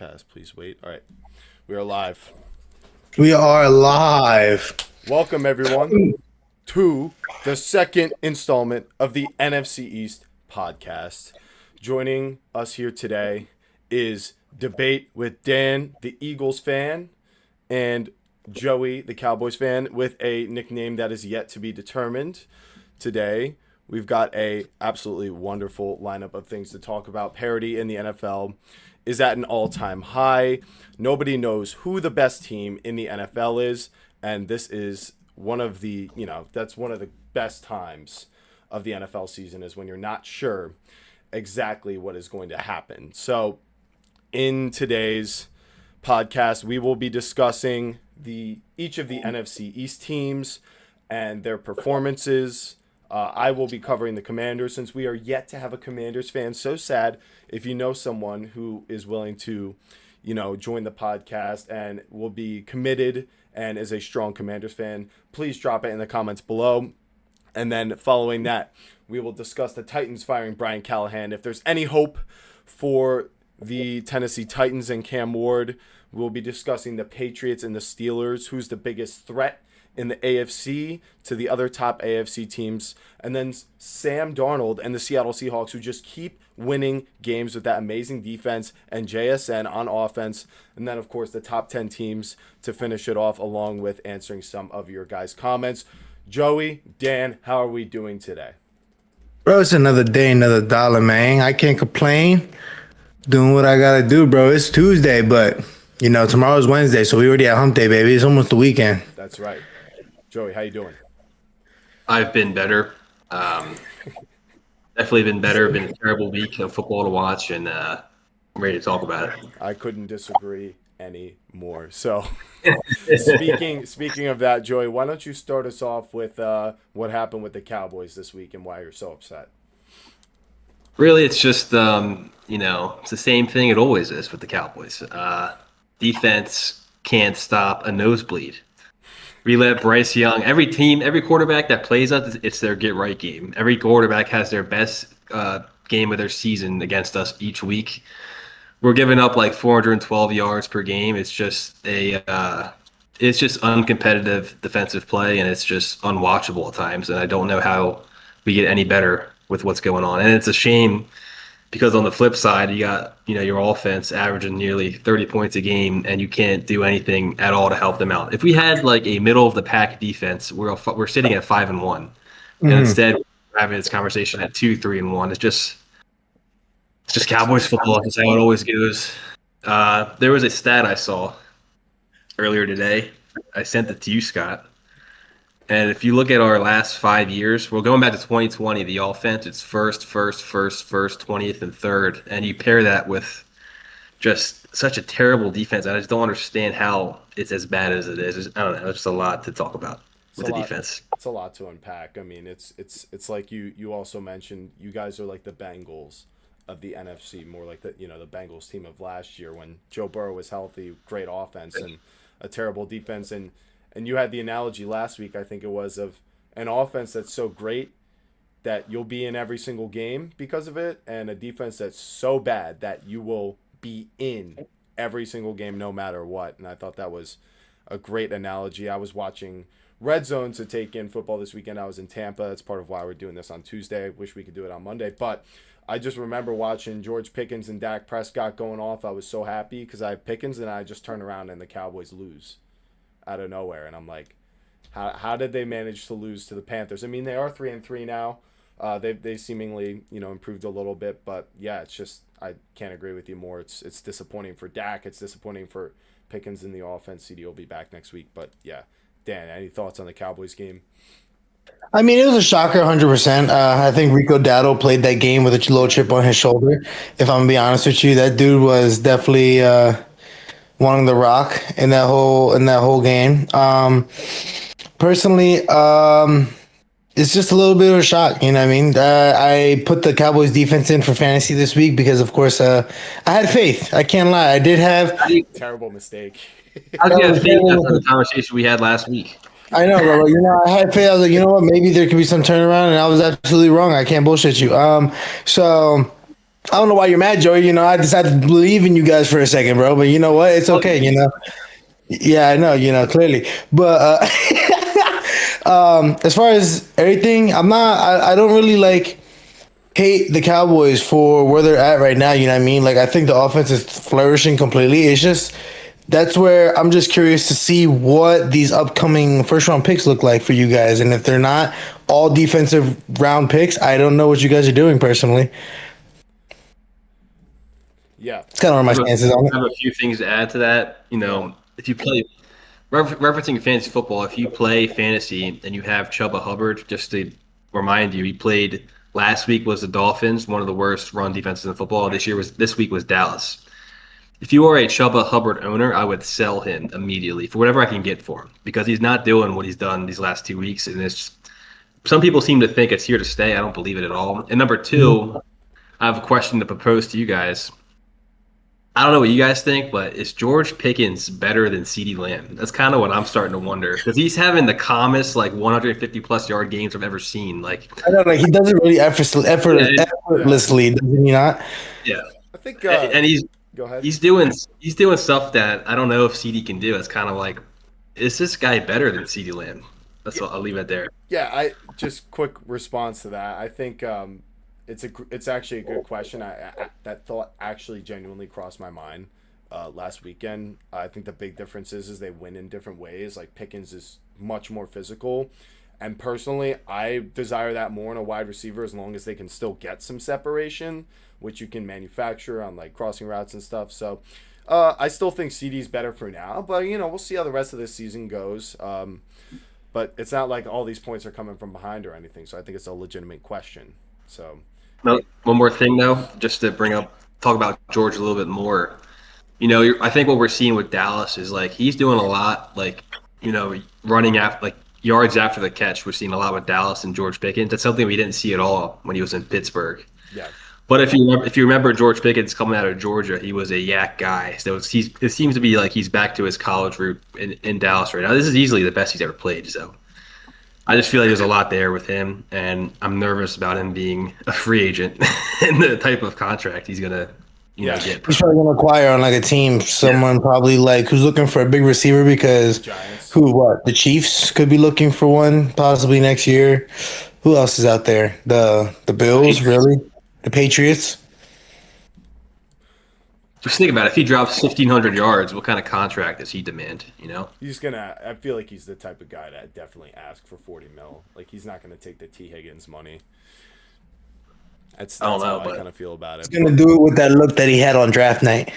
Podcast. Please wait. All right. We are live. We are live. Welcome, everyone, to the second installment of the NFC East Podcast. Joining us here today is Debate with Dan, the Eagles fan, and Joey, the Cowboys fan, with a nickname that is yet to be determined. Today, we've got a absolutely wonderful lineup of things to talk about. Parity in the NFL is at an all-time high. Nobody knows who the best team in the NFL is, and this is one of the, that's one of the best times of the NFL season, is when you're not sure exactly what is going to happen. So in today's podcast, we will be discussing each of the NFC East teams and their performances. I will be covering the Commanders, since we are yet to have a Commanders fan. So sad. If you know someone who is willing to, join the podcast and will be committed and is a strong Commanders fan, please drop it in the comments below. And then following that, we will discuss the Titans firing Brian Callahan. If there's any hope for the Tennessee Titans and Cam Ward, we'll be discussing the Patriots and the Steelers, who's the biggest threat in the AFC to the other top AFC teams, and then Sam Darnold and the Seattle Seahawks, who just keep winning games with that amazing defense, and JSN on offense, and then of course the top 10 teams to finish it off, along with answering some of your guys' comments. Joey, Dan, how are we doing today? Bro, it's another day, another dollar, man. I can't complain. Doing what I gotta do, bro. It's Tuesday, but tomorrow's Wednesday, so we already at hump day, baby. It's almost the weekend. That's right. Joey, how you doing? I've been better. Definitely been better. Been a terrible week of football to watch, and I'm ready to talk about it. I couldn't disagree any more. So, speaking of that, Joey, why don't you start us off with what happened with the Cowboys this week and why you're so upset? Really, it's just it's the same thing it always is with the Cowboys. Defense can't stop a nosebleed. We let Bryce Young, every quarterback that plays us, it's their get-right game. Every quarterback has their best game of their season against us each week. We're giving up like 412 yards per game. It's just uncompetitive defensive play, and it's just unwatchable at times. And I don't know how we get any better with what's going on. And it's a shame, because on the flip side, you got your offense averaging nearly 30 points a game, and you can't do anything at all to help them out. If we had like a middle of the pack defense, we're sitting at 5-1, and instead we're having this conversation at 2-3-1. It's just Cowboys football. That's how it always goes. There was a stat I saw earlier today. I sent it to you, Scott. And if you look at our last 5 years, we're going back to 2020, the offense, it's first, 20th, and third. And you pair that with just such a terrible defense. I just don't understand how it's as bad as it is. I don't know. It's just a lot to talk about with the defense. It's a lot to unpack. I mean, it's like you also mentioned, you guys are like the Bengals of the NFC, more like the Bengals team of last year when Joe Burrow was healthy, great offense and a terrible defense. And you had the analogy last week, I think it was, of an offense that's so great that you'll be in every single game because of it, and a defense that's so bad that you will be in every single game no matter what. And I thought that was a great analogy. I was watching Red Zone to take in football this weekend. I was in Tampa. That's part of why we're doing this on Tuesday. I wish we could do it on Monday. But I just remember watching George Pickens and Dak Prescott going off. I was so happy because I have Pickens, and I just turn around and the Cowboys lose out of nowhere, and I'm like, how did they manage to lose to the Panthers? I mean, they are 3-3 now. They seemingly improved a little bit, but yeah, it's just, I can't agree with you more. It's disappointing for Dak. It's disappointing for Pickens in the offense. CD will be back next week, but yeah, Dan, any thoughts on the Cowboys game? I mean, it was a shocker, 100%. I think Rico Dowdle played that game with a little chip on his shoulder. If I'm gonna be honest with you, that dude was definitely wanting the rock in that whole game. Personally, it's just a little bit of a shock. You know what I mean? I put the Cowboys defense in for fantasy this week because, of course, I had faith. I can't lie. I did have terrible mistake. I was going to think after the conversation we had last week. I know, bro. I had faith. I was like, you know what? Maybe there could be some turnaround, and I was absolutely wrong. I can't bullshit you. So I don't know why you're mad, Joey. I decided to believe in you guys for a second, bro. But you know what? It's okay. Yeah, I know. Clearly. But as far as everything, I'm not. I don't really hate the Cowboys for where they're at right now. You know what I mean? Like I think the offense is flourishing completely. It's just that's where I'm just curious to see what these upcoming first round picks look like for you guys. And if they're not all defensive round picks, I don't know what you guys are doing personally. Yeah, it's kind of where my stance is on it. I have a few things to add to that. If you play referencing fantasy football, if you play fantasy and you have Chuba Hubbard, just to remind you, he played last week was the Dolphins, one of the worst run defenses in football. This week was Dallas. If you are a Chuba Hubbard owner, I would sell him immediately for whatever I can get for him because he's not doing what he's done these last 2 weeks, and some people seem to think it's here to stay. I don't believe it at all. And number two, I have a question to propose to you guys. I don't know what you guys think, but is George Pickens better than CeeDee Lamb? That's kind of what I'm starting to wonder because he's having the calmest 150+ yard games I've ever seen. I know, he does it really effortlessly, doesn't he not? Yeah, I think, and he's go ahead. He's doing stuff that I don't know if CD can do. It's kind of like, is this guy better than CeeDee Lamb? That's what I'll leave it there. Yeah, I just quick response to that. I think it's actually a good question. That thought actually genuinely crossed my mind last weekend. I think the big difference is they win in different ways. Like Pickens is much more physical, and personally, I desire that more in a wide receiver as long as they can still get some separation, which you can manufacture on crossing routes and stuff. So I still think CD's better for now, but we'll see how the rest of this season goes. But it's not like all these points are coming from behind or anything, so I think it's a legitimate question. So. No, one more thing though, just to talk about George a little bit more. I think what we're seeing with Dallas is he's doing a lot, running after yards after the catch. We're seeing a lot with Dallas and George Pickens. That's something we didn't see at all when he was in Pittsburgh. Yeah. But if you remember George Pickens coming out of Georgia, he was a yak guy. So it seems to be he's back to his college route in Dallas right now. This is easily the best he's ever played. So. I just feel like there's a lot there with him, and I'm nervous about him being a free agent and the type of contract he's gonna, get. He's probably gonna acquire on a team someone probably who's looking for a big receiver because the Chiefs could be looking for one possibly next year. Who else is out there? The Bills, really? The Patriots. Just think about it. If he drops 1,500 yards, what kind of contract does he demand? He's gonna. I feel like he's the type of guy that definitely ask for 40 mil. He's not gonna take the T Higgins money. That's how I kind of feel about it. He's gonna do it with that look that he had on draft night.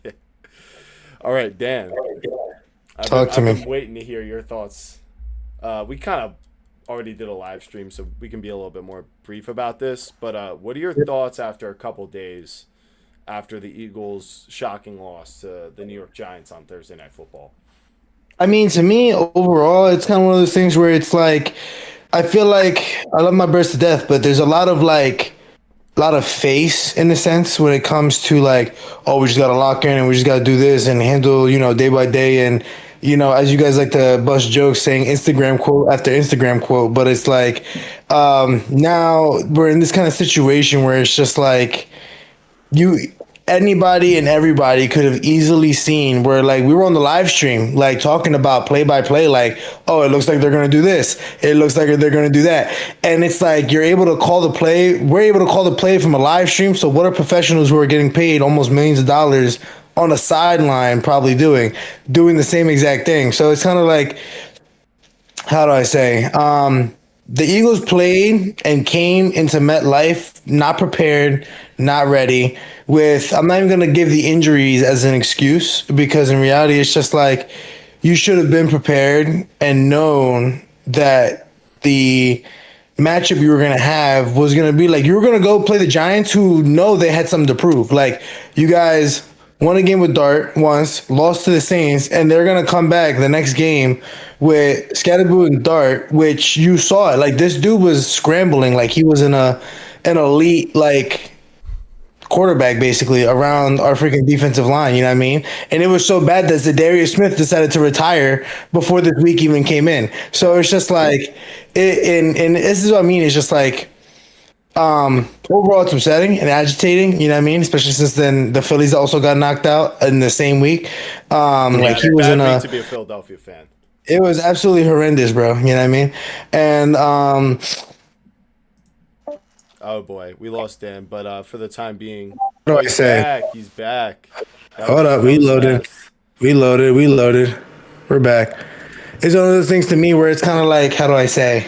Yeah. All right, Dan. Talk to me. I've been waiting to hear your thoughts. We kind of already did a live stream, so we can be a little bit more brief about this. But what are your thoughts after a couple days? After the Eagles' shocking loss to the New York Giants on Thursday Night Football? I mean, to me, overall, it's kind of one of those things where it's I feel like I love my Bears to death, but there's a lot of face in a sense when it comes to we just got to lock in and we just got to do this and handle, day by day. And, as you guys like to bust jokes saying Instagram quote after Instagram quote, but it's now we're in this kind of situation where it's just anybody and everybody could have easily seen where we were on the live stream talking about play by play oh, it looks like they're going to do this, it looks like they're going to do that, and it's you're able to call the play. We're able to call the play from a live stream. So what are professionals who are getting paid almost millions of dollars on a sideline probably doing the same exact thing? So it's kind of how do I say, the Eagles played and came into MetLife not prepared, not ready. I'm not even going to give the injuries as an excuse because in reality, it's just you should have been prepared and known that the matchup you were going to have was going to be you were going to go play the Giants who know they had something to prove. You guys won a game with Dart once, lost to the Saints, and they're going to come back the next game with Scatterboo and Dart, which you saw it. This dude was scrambling he was in an elite quarterback basically around our freaking defensive line, you know what I mean? And it was so bad that Zadarius Smith decided to retire before this week even came in. So it's just and this is what I mean, it's just overall, it's upsetting and agitating. You know what I mean? Especially since then the Phillies also got knocked out in the same week. Yeah, Like he was bad in week a. to be a Philadelphia fan. It was absolutely horrendous, bro. You know what I mean? And Oh boy, we lost Dan, but for the time being, what oh, do I he's say? back. He's back. Hold up, That was reloaded, fast. reloaded, reloaded. We're back. It's one of those things to me where it's kind of like, how do I say?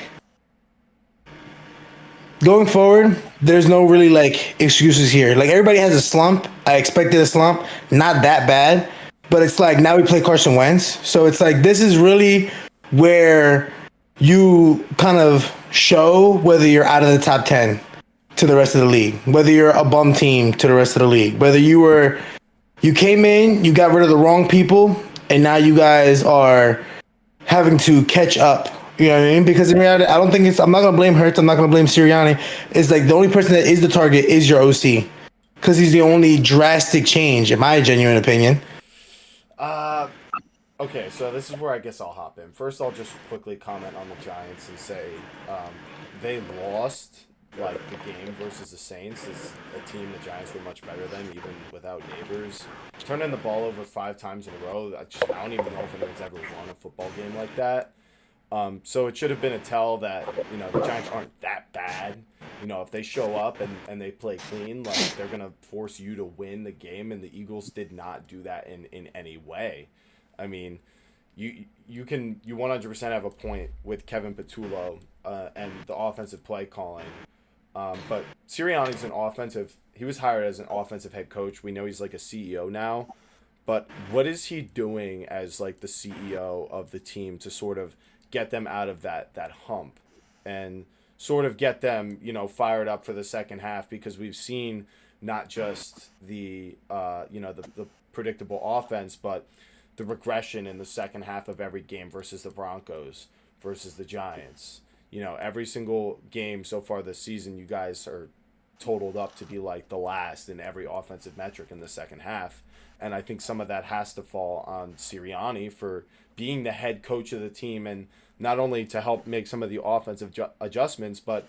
Going forward, there's no really like excuses here. Like everybody has a slump. I expected a slump, not that bad, but it's like now we play Carson Wentz, so it's like this is really where you kind of show whether you're out of the top 10 to the rest of the league, whether you're a bum team to the rest of the league, whether you came in, you got rid of the wrong people, and now you guys are having to catch up. You know what I mean? Because in reality, I don't think it's. I'm not gonna blame Hurts. I'm not gonna blame Sirianni. It's like the only person that is the target is your OC, because he's the only drastic change, in my genuine opinion. Uh, okay, so this is where I guess I'll hop in. First, I'll just quickly comment on the Giants and say they lost like the game versus the Saints. Is a team the Giants were much better than, even without Neighbors. Turning the ball over 5 times in a row. I don't even know if anyone's ever won a football game like that. So it should have been a tell that, the Giants aren't that bad. If they show up and they play clean, like they're going to force you to win the game, and the Eagles did not do that in any way. I mean, you 100% have a point with Kevin Patullo and the offensive play calling. But Sirianni's he was hired as an offensive head coach. We know he's like a CEO now. But what is he doing as like the CEO of the team to sort of get them out of that hump and sort of get them, fired up for the second half? Because we've seen not just the predictable offense, but the regression in the second half of every game versus the Broncos, versus the Giants. Every single game so far this season, you guys are totaled up to be like the last in every offensive metric in the second half. And I think some of that has to fall on Sirianni for being the head coach of the team, and not only to help make some of the offensive adjustments, but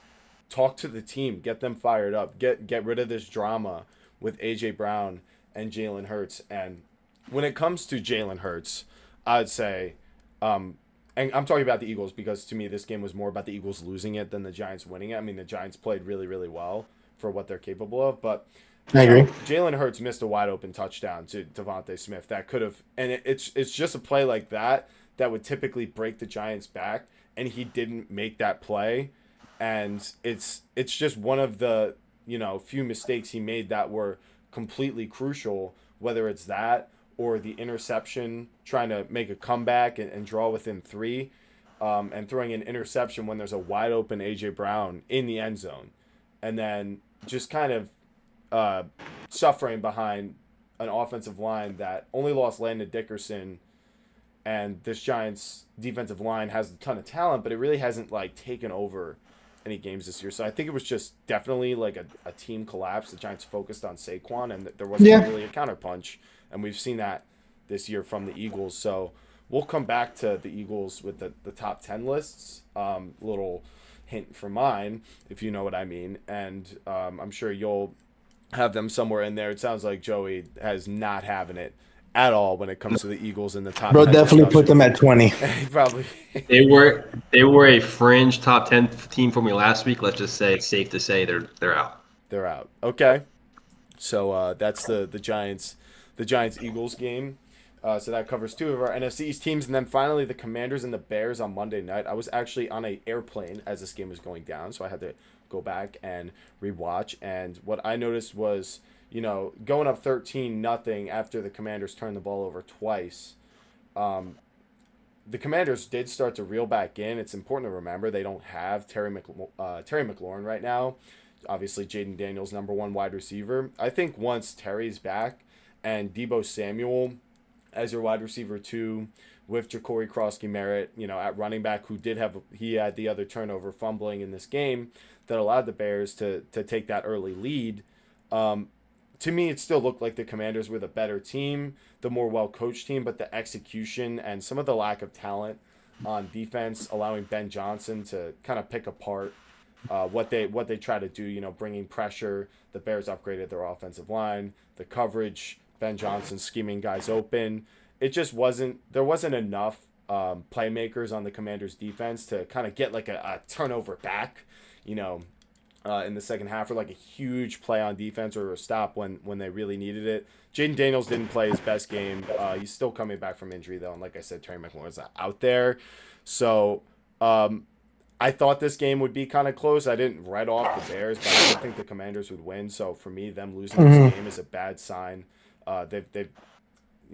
talk to the team, get them fired up, get rid of this drama with A.J. Brown and Jalen Hurts. And when it comes to Jalen Hurts, I'd say, and I'm talking about the Eagles because to me this game was more about the Eagles losing it than the Giants winning it. I mean, the Giants played really, really well for what they're capable of, but I agree. Jalen Hurts missed a wide open touchdown to Devontae Smith that could have, and it's just a play like that would typically break the Giants' back, and he didn't make that play, and it's just one of the few mistakes he made that were completely crucial, whether it's that or the interception trying to make a comeback and draw within 3, and throwing an interception when there's a wide open A.J. Brown in the end zone, and then just kind of suffering behind an offensive line that only lost Landon Dickerson, and this Giants defensive line has a ton of talent, but it really hasn't like taken over any games this year. So I think it was just definitely like a team collapse. The Giants focused on Saquon, and there wasn't really a counterpunch, and we've seen that this year from the Eagles. So we'll come back to the Eagles with the top 10 lists. Little hint for mine, if you know what I mean, and I'm sure you'll have them somewhere in there. It sounds like Joey has not having it at all when it comes to the Eagles in the top. Bro, 10 definitely discussion. put them at 20. Probably. They were a fringe top 10 team for me last week. Let's just say it's safe to say they're out. They're out. Okay. So that's the Giants Eagles game. So that covers 2 of our NFC East teams, and then finally the Commanders and the Bears on Monday night. I was actually on an airplane as this game was going down, so I had to go back and rewatch. And what I noticed was, going up 13-0 after the Commanders turned the ball over twice. The Commanders did start to reel back in. It's important to remember they don't have Terry McLaurin right now. Obviously, Jaden Daniels, number 1 wide receiver. I think once Terry's back and Deebo Samuel as your wide receiver 2, with Ja'Cory Krosky-Merritt, at running back, he had the other turnover fumbling in this game that allowed the Bears to take that early lead. To me, it still looked like the Commanders were the better team, the more well-coached team, but the execution and some of the lack of talent on defense, allowing Ben Johnson to kind of pick apart what they try to do, bringing pressure. The Bears upgraded their offensive line, the coverage, Ben Johnson scheming guys open. It just there wasn't enough playmakers on the Commanders defense to kind of get like a turnover back, in the second half, or like a huge play on defense or a stop when they really needed it. Jaden Daniels didn't play his best game. He's still coming back from injury though, and like I said, Terry McLaurin's out there. So I thought this game would be kind of close. I didn't write off the Bears, but I didn't think the Commanders would win. So for me, them losing this game is a bad sign. They've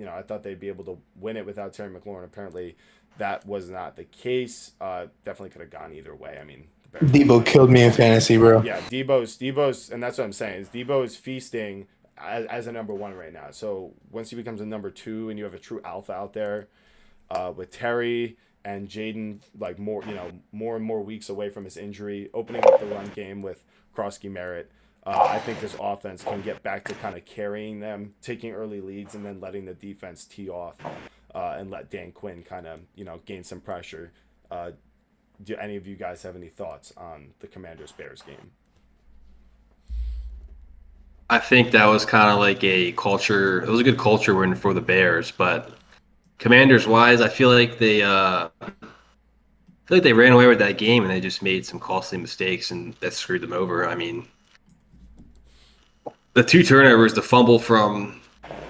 I thought they'd be able to win it without Terry McLaurin. Apparently, that was not the case. Definitely could have gone either way. I mean, Debo killed me in fantasy, bro. yeah, Debo's, and that's what I'm saying. Is Debo is feasting as a number one right now. So once he becomes a number two, and you have a true alpha out there, with Terry and Jaden, like more and more weeks away from his injury, opening up the run game with Krosky Merritt. I think this offense can get back to kind of carrying them, taking early leads, and then letting the defense tee off, and let Dan Quinn kind of gain some pressure. Do any of you guys have any thoughts on the Commanders-Bears game? I think that was kind of like a culture. It was a good culture win for the Bears, but Commanders wise, I feel like they ran away with that game and they just made some costly mistakes and that screwed them over. I mean, the two turnovers, the fumble from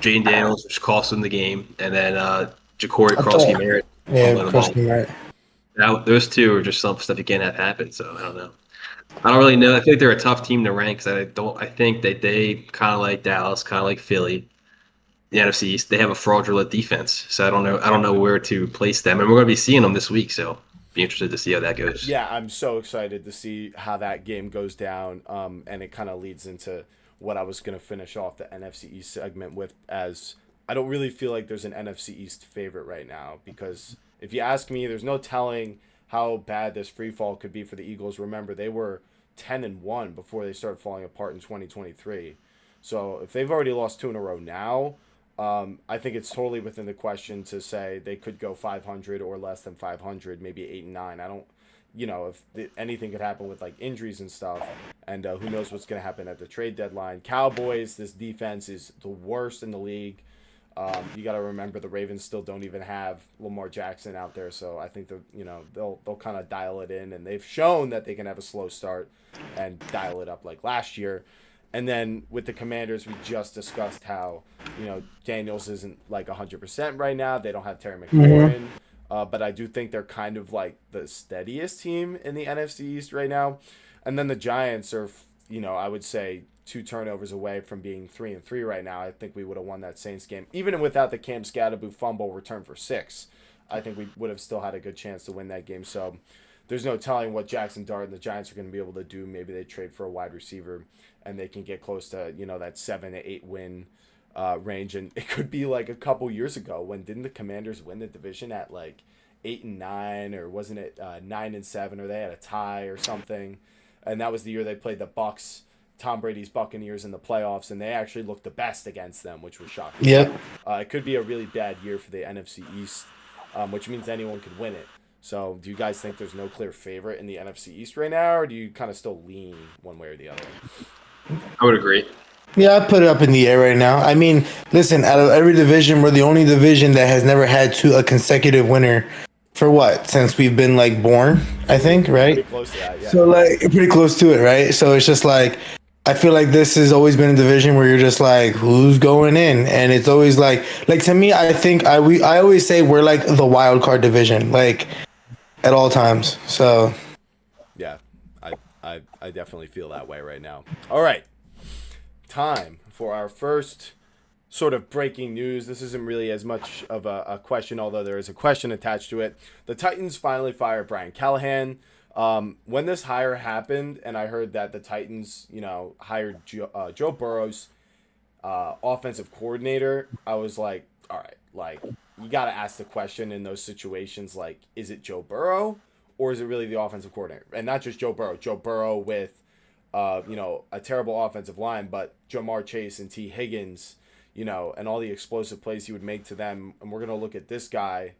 Jane Daniels, which cost them the game, and then Ja'Cory Krosky Merritt. Yeah, Krosky Merritt. Those two are just some stuff you can't have happen. So I don't know. I don't really know. I think they're a tough team to rank because I think that they kind of like Dallas, kind of like Philly, the NFC East. They have a fraudulent defense, so I don't know where to place them, and we're going to be seeing them this week. So be interested to see how that goes. Yeah, I'm so excited to see how that game goes down, and it kind of leads into what I was going to finish off the NFC East segment with, as I don't really feel like there's an NFC East favorite right now, because if you ask me, there's no telling how bad this free fall could be for the Eagles. Remember, they were 10-1 before they started falling apart in 2023. So if they've already lost 2 in a row now, I think it's totally within the question to say they could go 500 or less than 500, maybe 8-9. I don't, anything could happen with like injuries and stuff, and who knows what's going to happen at the trade deadline. Cowboys, this defense is the worst in the league. You got to remember the Ravens still don't even have Lamar Jackson out there, so I think they'll kind of dial it in, and they've shown that they can have a slow start and dial it up like last year. And then with the Commanders, we just discussed how Daniels isn't like 100% right now. They don't have Terry McLaurin, but I do think they're kind of like the steadiest team in the NFC East right now. And then the Giants are, I would say 2 turnovers away from being 3-3 right now. I think we would have won that Saints game. Even without the Cam Scatterbo fumble return for 6, I think we would have still had a good chance to win that game. So there's no telling what Jackson Dart and the Giants are going to be able to do. Maybe they trade for a wide receiver and they can get close to, that 7-8 win range. And it could be like a couple years ago when didn't the Commanders win the division at like 8-9, or wasn't it 9-7, or they had a tie or something. And that was the year they played the Bucks, Tom Brady's Buccaneers, in the playoffs, and they actually looked the best against them, which was shocking. Yep. It could be a really bad year for the NFC East, which means anyone could win it. So do you guys think there's no clear favorite in the NFC East right now, or do you kind of still lean one way or the other? I would agree. Yeah, I put it up in the air right now. I mean, listen, out of every division, we're the only division that has never had a consecutive winner for what? Since we've been like born, I think, right? Pretty close to that, yeah. So like pretty close to it, right? So it's just like, I feel like this has always been a division where you're just like, who's going in? And it's always like to me, I think I always say we're like the wild card division, like at all times. So yeah, I definitely feel that way right now. All right, time for our first sort of breaking news. This isn't really as much of a question, although there is a question attached to it. The Titans finally fired Brian Callahan. When this hire happened, and I heard that the Titans, hired Joe Burrow's offensive coordinator, I was like, all right, like, you got to ask the question in those situations, like, is it Joe Burrow or is it really the offensive coordinator? And not just Joe Burrow with, a terrible offensive line, but Jamar Chase and T. Higgins, and all the explosive plays he would make to them. And we're going to look at this guy,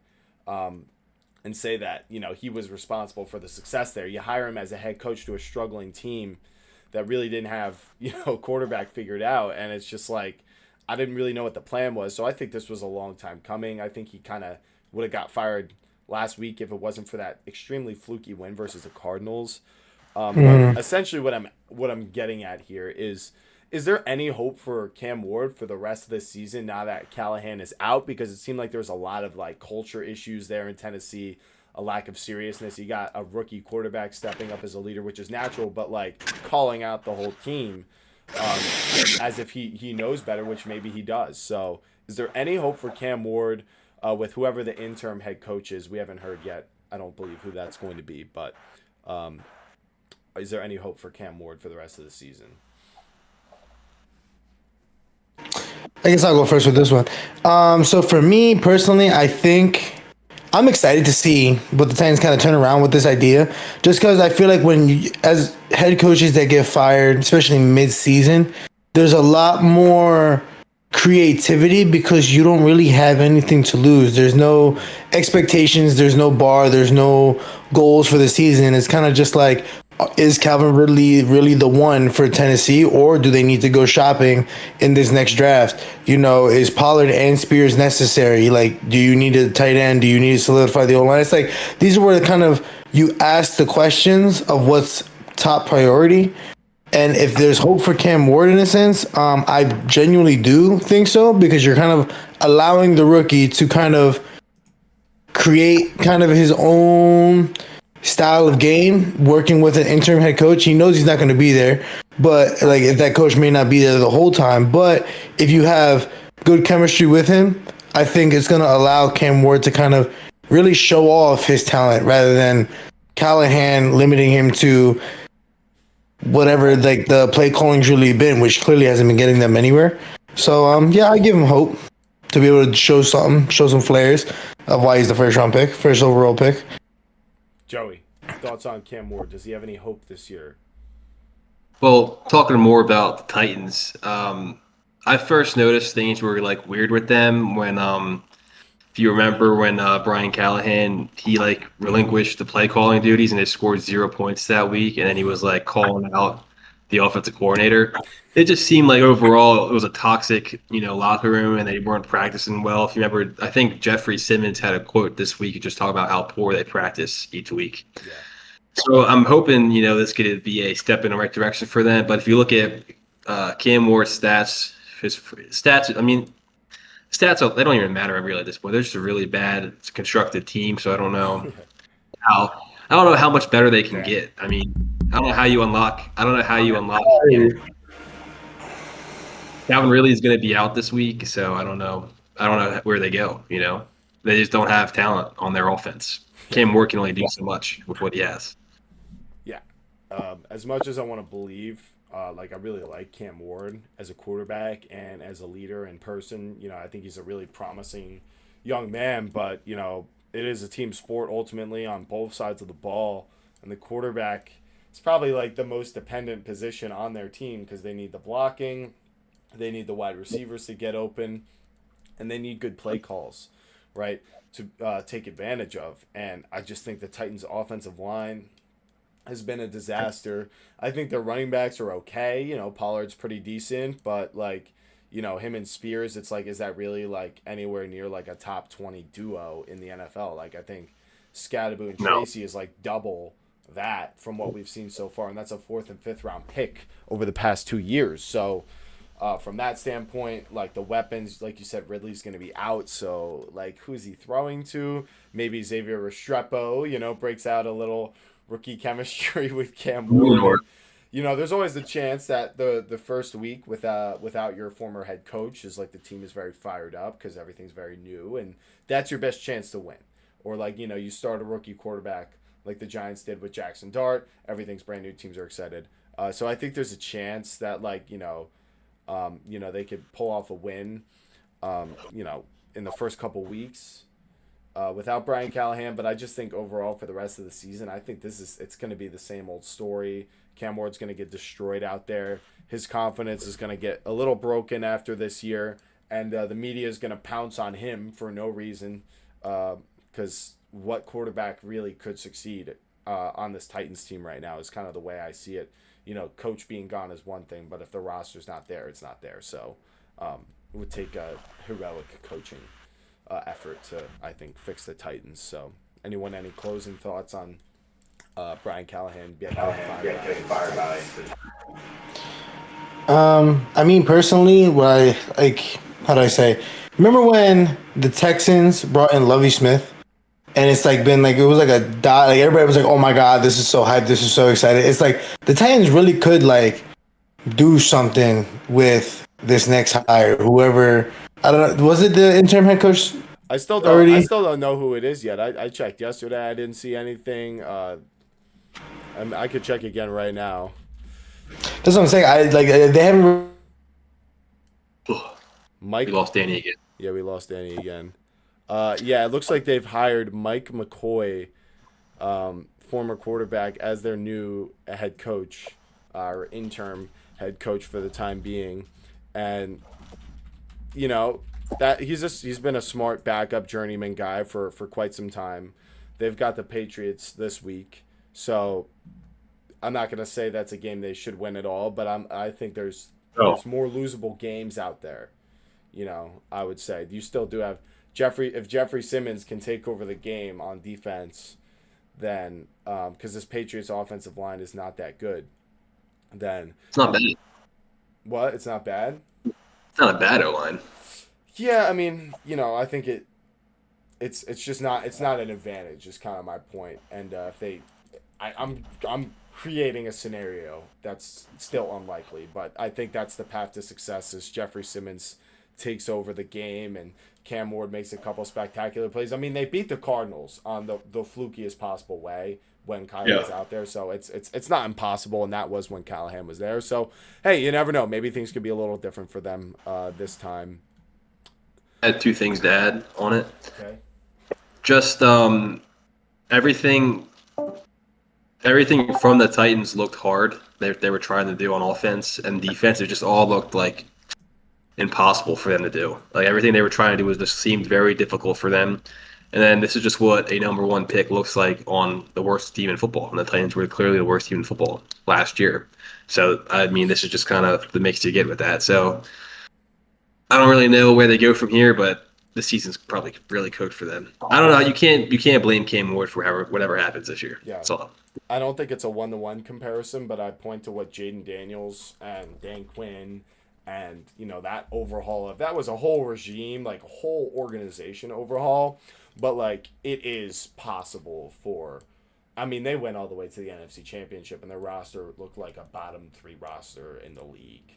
and say that, he was responsible for the success there. You hire him as a head coach to a struggling team that really didn't have, quarterback figured out. And it's just like, I didn't really know what the plan was. So I think this was a long time coming. I think he kind of would have got fired last week if it wasn't for that extremely fluky win versus the Cardinals. But essentially what I'm getting at here is there any hope for Cam Ward for the rest of the season now that Callahan is out? Because it seemed like there was a lot of like culture issues there in Tennessee, a lack of seriousness. You got a rookie quarterback stepping up as a leader, which is natural, but like calling out the whole team as if he knows better, which maybe he does. So is there any hope for Cam Ward with whoever the interim head coach is? We haven't heard yet. I don't believe who that's going to be, but is there any hope for Cam Ward for the rest of the season? I guess I'll go first with this one. So for me personally, I think I'm excited to see what the Titans kind of turn around with this idea, just because I feel like as head coaches that get fired, especially mid-season, there's a lot more creativity because you don't really have anything to lose. There's no expectations, there's no bar, there's no goals for the season. It's kind of just like, is Calvin Ridley really the one for Tennessee, or do they need to go shopping in this next draft? Is Pollard and Spears necessary? Like, do you need a tight end? Do you need to solidify the O-line? It's like, these are where kind of you ask the questions of what's top priority. And if there's hope for Cam Ward in a sense, I genuinely do think so, because you're kind of allowing the rookie to kind of create kind of his own style of game, working with an interim head coach. He knows he's not going to be there, but like, if that coach may not be there the whole time, but if you have good chemistry with him, I think it's going to allow Cam Ward to kind of really show off his talent rather than Callahan limiting him to whatever like the play calling's really been, which clearly hasn't been getting them anywhere. So yeah, I give him hope to be able to show some flares of why he's the first overall pick. Joey, thoughts on Cam Ward? Does he have any hope this year? Well, talking more about the Titans, I first noticed things were like weird with them when, if you remember when Brian Callahan, he like relinquished the play calling duties and they scored 0 points that week, and then he was like calling out the offensive coordinator. It just seemed like overall it was a toxic, locker room, and they weren't practicing well. If you remember, I think Jeffrey Simmons had a quote this week just talking about how poor they practice each week. Yeah. So I'm hoping, this could be a step in the right direction for them. But if you look at Cam Ward's stats, his stats, stats, they don't even matter really at this point. They're just a really bad constructed team, so I don't know how much better they can get. I mean, I don't know how you unlock. Calvin really is going to be out this week, so I don't know where they go. They just don't have talent on their offense. Cam Ward can only do so much with what he has. Yeah, as much as I want to believe, I really like Cam Ward as a quarterback and as a leader in person. I think he's a really promising young man, but it is a team sport ultimately on both sides of the ball, and the quarterback is probably like the most dependent position on their team because they need the blocking. They need the wide receivers to get open, and they need good play calls, right, to take advantage of. And I just think the Titans' offensive line has been a disaster. I think their running backs are okay. Pollard's pretty decent, but him and Spears, it's like, is that really like anywhere near like a top 20 duo in the NFL? Like, I think Scadaboo and Tracy is like double that from what we've seen so far, and that's a 4th and 5th round pick over the past 2 years. So from that standpoint, like the weapons, like you said, Ridley's going to be out. So like, who is he throwing to? Maybe Xavier Restrepo, breaks out a little rookie chemistry with Cam Ward. There's always the chance that the first week without your former head coach is like the team is very fired up because everything's very new, and that's your best chance to win. Or you start a rookie quarterback like the Giants did with Jackson Dart. Everything's brand new. Teams are excited. So I think there's a chance that they could pull off a win, in the first couple weeks without Brian Callahan. But I just think overall for the rest of the season, I think it's going to be the same old story. Cam Ward's going to get destroyed out there. His confidence is going to get a little broken after this year, and the media is going to pounce on him for no reason because what quarterback really could succeed on this Titans team right now is kind of the way I see it. Coach being gone is one thing, but if the roster's not there, it's not there. So it would take a heroic coaching effort to, I think, fix the Titans. So anyone, any closing thoughts on Brian Callahan getting fired by? I mean, personally, what I like, how do I say? Remember when the Texans brought in Lovie Smith, and it's like been like it was like a dot. Like everybody was like, "Oh my god, this is so hyped! This is so excited!" It's like the Titans really could like do something with this next hire. Whoever, I don't know, was it the interim head coach? I still don't know who it is yet. I checked yesterday. I didn't see anything. I could check again right now. That's what I'm saying. They haven't. Mike. We lost Danny again. Yeah, we lost Danny again. Yeah, it looks like they've hired Mike McCoy, former quarterback, as their new head coach, or interim head coach for the time being, and that he's been a smart backup journeyman guy for quite some time. They've got the Patriots this week, so I'm not gonna say that's a game they should win at all, but I think there's more losable games out there. I would say you still do have if Jeffrey Simmons can take over the game on defense, then because this Patriots offensive line is not that good, then it's not bad. What? It's not bad? It's not a bad O-line. Yeah, I mean, I think it's just not an advantage. Is kind of my point. And I'm creating a scenario that's still unlikely, but I think that's the path to success. Is Jeffrey Simmons takes over the game and Cam Ward makes a couple spectacular plays. I mean, they beat the Cardinals on the flukiest possible way when Kyler was out there, so it's not impossible, and that was when Callahan was there. So hey, you never know. Maybe things could be a little different for them this time. I had two things to add on it. Okay. Just everything from the Titans looked hard. They were trying to do on offense and defense. It just all looked like impossible for them to do. Like everything they were trying to do just seemed very difficult for them. And then this is just what a number one pick looks like on the worst team in football. And the Titans were clearly the worst team in football last year. So, I mean, this is just kind of the mix you get with that. So, I don't really know where they go from here, but the season's probably really cooked for them. I don't know. You can't blame Cam Ward for whatever happens this year. Yeah. So, I don't think it's a 1-to-1 comparison, but I point to what Jaden Daniels and Dan Quinn and, that overhaul that was a whole regime, like a whole organization overhaul. But, it is possible they went all the way to the NFC Championship, and their roster looked like a bottom 3 roster in the league.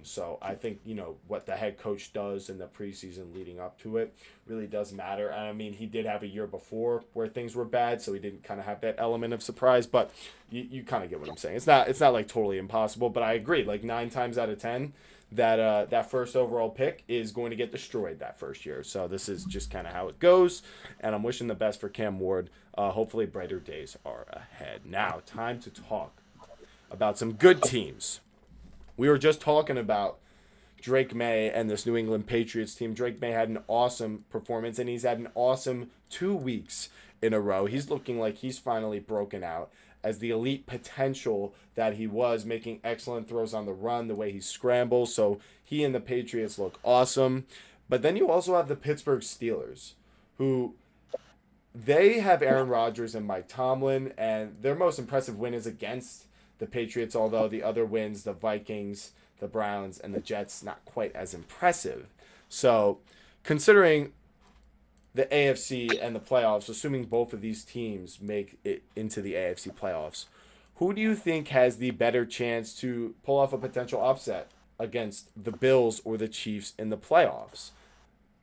So I think, what the head coach does in the preseason leading up to it really does matter. And I mean, he did have a year before where things were bad, so he didn't kind of have that element of surprise. But you kind of get what I'm saying. It's not like totally impossible, but I agree. 9 times out of 10, that first overall pick is going to get destroyed that first year. So this is just kind of how it goes, and I'm wishing the best for Cam Ward. Hopefully brighter days are ahead. Now, time to talk about some good teams. We were just talking about Drake May and this New England Patriots team. Drake May had an awesome performance, and he's had an awesome 2 weeks in a row. He's looking like he's finally broken out as the elite potential that he was, making excellent throws on the run, the way he scrambles. So he and the Patriots look awesome. But then you also have the Pittsburgh Steelers, who they have Aaron Rodgers and Mike Tomlin, and their most impressive win is against the Patriots, although the other wins, the Vikings, the Browns, and the Jets, not quite as impressive. So considering the AFC and the playoffs, assuming both of these teams make it into the AFC playoffs, who do you think has the better chance to pull off a potential upset against the Bills or the Chiefs in the playoffs?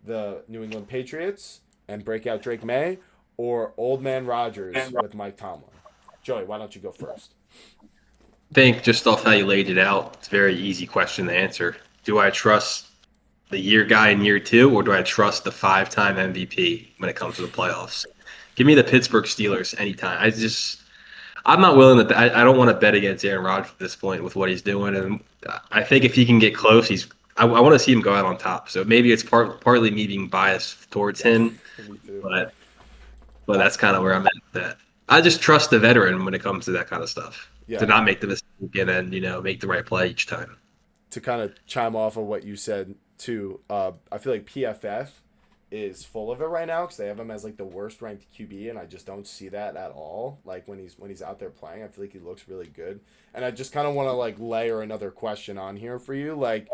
The New England Patriots and breakout Drake May, or Old Man Rodgers with Mike Tomlin? Joey, why don't you go first? I think just off how you laid it out, it's a very easy question to answer. Do I trust the year guy in year 2, or do I trust the 5-time MVP when it comes to the playoffs? Give me the Pittsburgh Steelers anytime. I'm not willing to. I don't want to bet against Aaron Rodgers at this point with what he's doing, and I think if he can get close, I want to see him go out on top. So maybe it's partly me being biased towards him, but But that's kind of where I'm at with that. I just trust the veteran when it comes to that kind of stuff to Yeah. not make the mistake and then make the right play each time. To kind of chime off of what you said too, I feel like PFF is full of it right now because they have him as like the worst ranked QB, and I just don't see that at all. Like when he's out there playing, I feel like he looks really good, and I just kind of want to like layer another question on here for you, like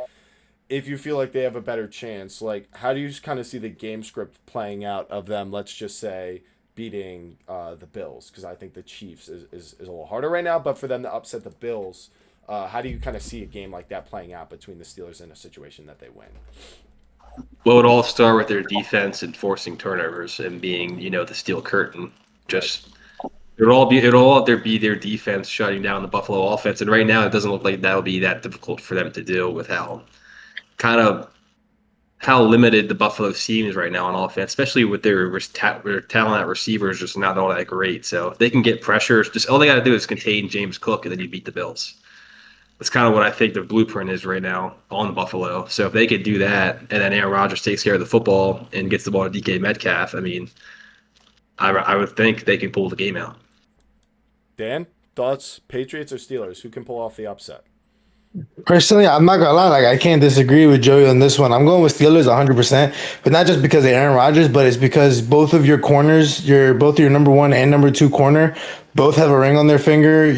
if you feel like they have a better chance, like how do you kind of see the game script playing out of them? Let's just say beating the Bills, because I think the Chiefs is a little harder right now, but for them to upset the Bills. How do you kind of see a game like that playing out between the Steelers in a situation that they win? Well, it all start with their defense and forcing turnovers and being, the steel curtain. Just it'll all out there be their defense shutting down the Buffalo offense. And right now, it doesn't look like that'll be that difficult for them to do with how limited the Buffalo team is right now on offense, especially with their talent at receivers just not all that great. So if they can get pressures, just all they got to do is contain James Cook, and then you beat the Bills. That's kind of what I think the blueprint is right now on Buffalo. So if they could do that, and then Aaron Rodgers takes care of the football and gets the ball to DK Metcalf, I mean, I would think they can pull the game out. Dan, thoughts? Patriots or Steelers? Who can pull off the upset? Personally, I'm not gonna lie. Like, I can't disagree with Joey on this one. I'm going with Steelers 100%, but not just because of Aaron Rodgers, but it's because both of your corners, both your number one and number two corner, both have a ring on their finger.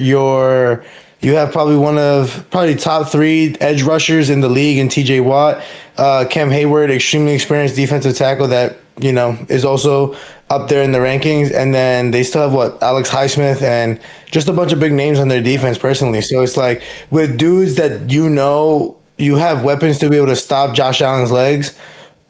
You have probably top three edge rushers in the league in TJ Watt, Cam Hayward, extremely experienced defensive tackle that is also up there in the rankings, and then they still have Alex Highsmith and just a bunch of big names on their defense personally. So it's like with dudes that you have weapons to be able to stop Josh Allen's legs,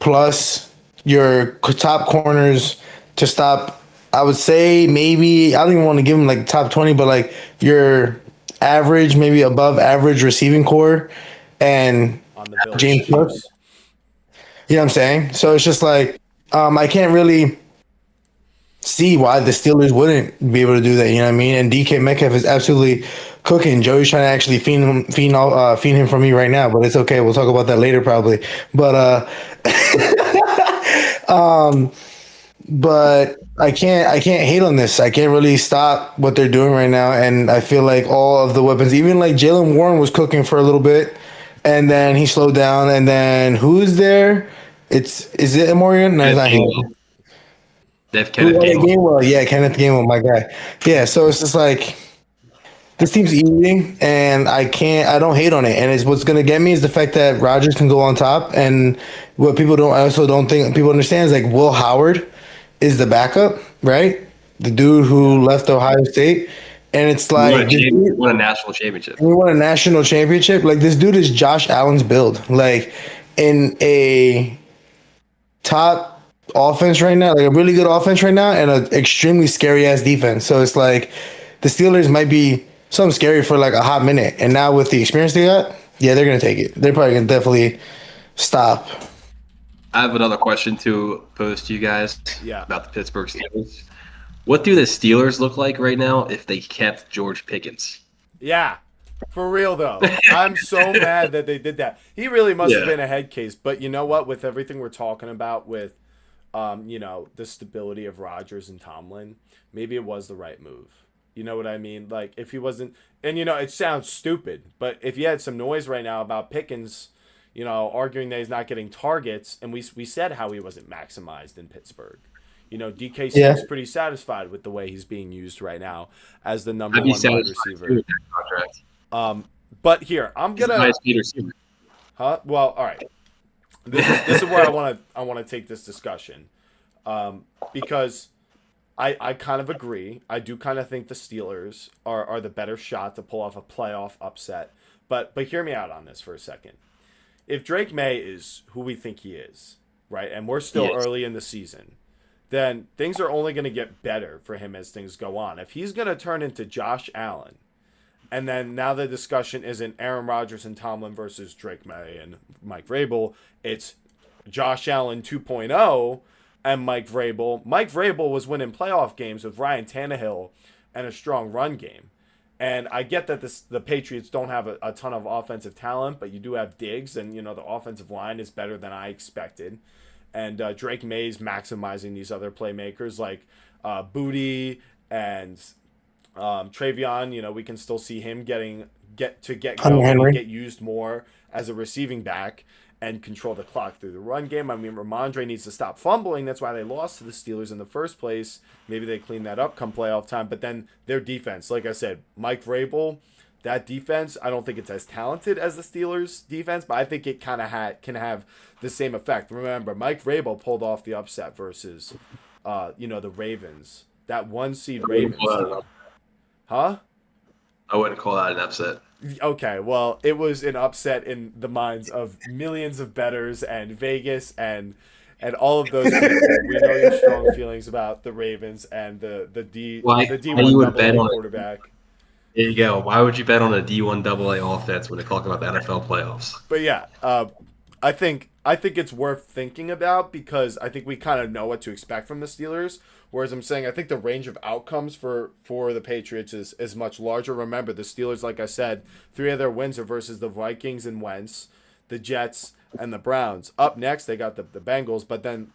plus your top corners to stop. I would say maybe I don't even want to give them like top 20, but like your average, maybe above average receiving core, and On the Bills. James Cook. You know what I'm saying? So it's just like I can't really see why the Steelers wouldn't be able to do that. You know what I mean? And DK Metcalf is absolutely cooking. Joey's trying to actually feed him from me right now, but it's okay. We'll talk about that later probably. But but I can't hate on this. I can't really stop what they're doing right now, and I feel like all of the weapons, even like Jalen Warren was cooking for a little bit, and then he slowed down, and then who's there? Is it Morgan? No, it's not him. They have Kenneth Gainwell. Yeah, Kenneth Gainwell, my guy. Yeah, so it's just like this team's eating, and I don't hate on it. And it's what's gonna get me is the fact that Rodgers can go on top, and what I also don't think people understand is like Will Howard is the backup, right? The dude who left Ohio State. And it's like he won a national championship. He won a national championship. Like, this dude is Josh Allen's build. Like, in a top offense right now, like a really good offense right now, and an extremely scary ass defense. So it's like the Steelers might be something scary for like a hot minute. And now with the experience they got, yeah, they're gonna take it. They're probably gonna definitely stop. I have another question to pose to you guys about the Pittsburgh Steelers. What do the Steelers look like right now if they kept George Pickens? Yeah, for real though. I'm so mad that they did that. He really must have been a head case. But you know what? With everything we're talking about with, the stability of Rodgers and Tomlin, maybe it was the right move. You know what I mean? Like, if he wasn't, and it sounds stupid, but if you had some noise right now about Pickens, arguing that he's not getting targets, and we said how he wasn't maximized in Pittsburgh. DK seems pretty satisfied with the way he's being used right now as the number one wide receiver. But here, I'm gonna. Huh? Well, all right. This is where I want to take this discussion, because I kind of agree. I do kind of think the Steelers are the better shot to pull off a playoff upset. But hear me out on this for a second. If Drake May is who we think he is, right, and we're still early in the season, then things are only going to get better for him as things go on. If he's going to turn into Josh Allen, and then now the discussion isn't Aaron Rodgers and Tomlin versus Drake May and Mike Vrabel, it's Josh Allen 2.0 and Mike Vrabel. Mike Vrabel was winning playoff games with Ryan Tannehill and a strong run game. And I get that the Patriots don't have a ton of offensive talent, but you do have Diggs, and the offensive line is better than I expected. and Drake May's maximizing these other playmakers like Booty and Travion. You know, we can still see him get Hunter going and Henry. get used more as a receiving back and control the clock through the run game. I mean, Ramondre needs to stop fumbling. That's why they lost to the Steelers in the first place. Maybe they clean that up come playoff time. But then their defense, like I said, Mike Vrabel, that defense, I don't think it's as talented as the Steelers' defense, but I think it kind of can have the same effect. Remember, Mike Vrabel pulled off the upset versus, the Ravens. That 1 seed Ravens. Huh? I wouldn't call that an upset. Okay, well, it was an upset in the minds of millions of bettors and Vegas and all of those people. We know your strong feelings about the Ravens and the D1 double A quarterback. There you go. Why would you bet on a D1 double A offense when they talk about the NFL playoffs? But yeah, I think it's worth thinking about because I think we kind of know what to expect from the Steelers. Whereas I'm saying I think the range of outcomes for the Patriots is much larger. Remember, the Steelers, like I said, 3 of their wins are versus the Vikings and Wentz, the Jets, and the Browns. Up next, they got the Bengals, but then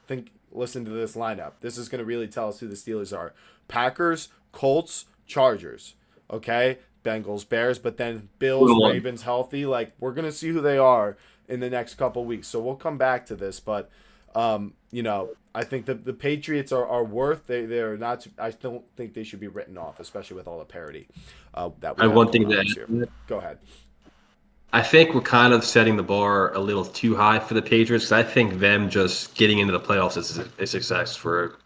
listen to this lineup. This is going to really tell us who the Steelers are. Packers, Colts, Chargers. Okay? Bengals, Bears, but then Bills, Ravens healthy. Like, we're going to see who they are in the next couple weeks. So we'll come back to this, but I think the Patriots are worth. They're not. I don't think they should be written off, especially with all the parity that we have. One thing that go ahead. I think we're kind of setting the bar a little too high for the Patriots because I think them just getting into the playoffs is a success for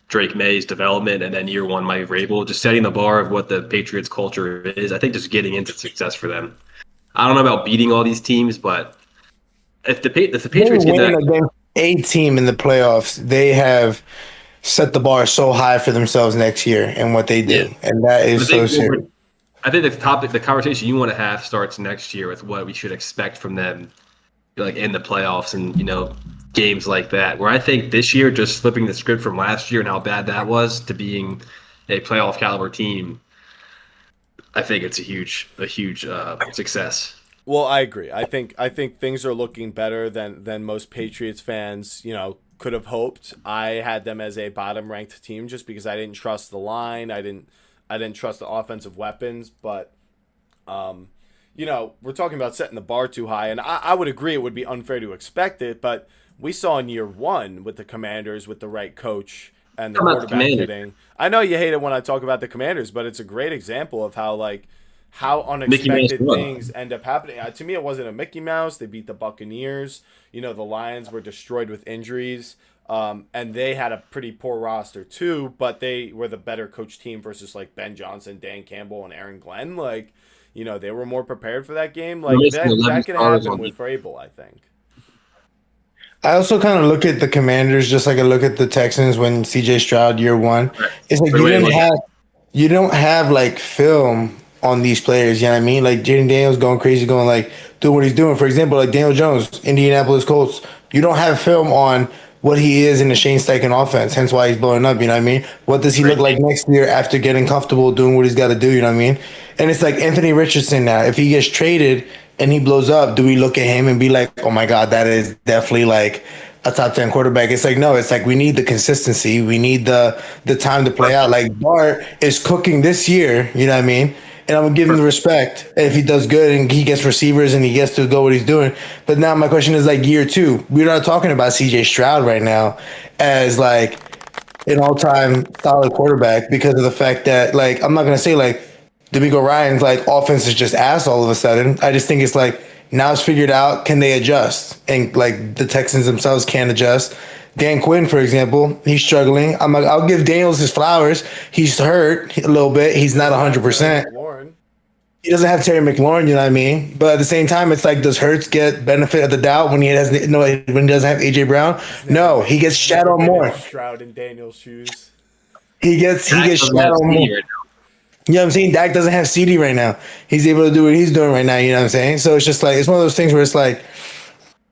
Drake May's development, and then year 1 Mike Vrabel, just setting the bar of what the Patriots culture is. I think just getting into success for them. I don't know about beating all these teams, but if the Patriots get that against a team in the playoffs, they have set the bar so high for themselves next year and what they do, and that is so serious. I think the conversation you want to have starts next year with what we should expect from them, like in the playoffs and games like that. Where I think this year, just flipping the script from last year and how bad that was to being a playoff caliber team, I think it's a huge success. Well, I agree. I think things are looking better than most Patriots fans, could have hoped. I had them as a bottom ranked team just because I didn't trust the line. I didn't trust the offensive weapons, but we're talking about setting the bar too high, and I would agree it would be unfair to expect it, but we saw in year 1 with the Commanders with the right coach and the quarterback hitting. I know you hate it when I talk about the Commanders, but it's a great example of how unexpected things end up happening. To me, it wasn't a Mickey Mouse. They beat the Buccaneers. The Lions were destroyed with injuries, and they had a pretty poor roster too, but they were the better coach team versus like Ben Johnson, Dan Campbell, and Aaron Glenn. They were more prepared for that game. That can happen with Vrabel, I think. I also kind of look at the Commanders just like I look at the Texans when CJ Stroud year 1. It's like you don't have like film on these players, you know what I mean? Like Jaden Daniels going crazy, doing what he's doing. For example, like Daniel Jones, Indianapolis Colts. You don't have film on what he is in the Shane Steichen offense, hence why he's blowing up, you know what I mean? What does he look like next year after getting comfortable doing what he's got to do, you know what I mean? And it's like Anthony Richardson now. If he gets traded and he blows up, do we look at him and be like, oh my God, that is definitely like a top 10 quarterback? It's like, no, it's like we need the consistency. We need the time to play out. Like Bart is cooking this year, you know what I mean? And I'm going to give him the respect if he does good and he gets receivers and he gets to go what he's doing. But now my question is like year 2. We're not talking about CJ Stroud right now as like an all-time solid quarterback because of the fact that like I'm not going to say like D'Amico Ryan's like offense is just ass all of a sudden. I just think it's like now it's figured out. Can they adjust? And like the Texans themselves can adjust. Dan Quinn, for example, he's struggling. I'll give Daniels his flowers. He's hurt a little bit. He's not 100%. He doesn't have Terry McLaurin, you know what I mean? But at the same time, it's like, does Hurts get benefit of the doubt when he doesn't have AJ Brown? No, he gets shat on more. Stroud in Daniel's shoes. He gets shat on more. You know what I'm saying? Dak doesn't have CD right now. He's able to do what he's doing right now, you know what I'm saying? So it's just like, it's one of those things where it's like,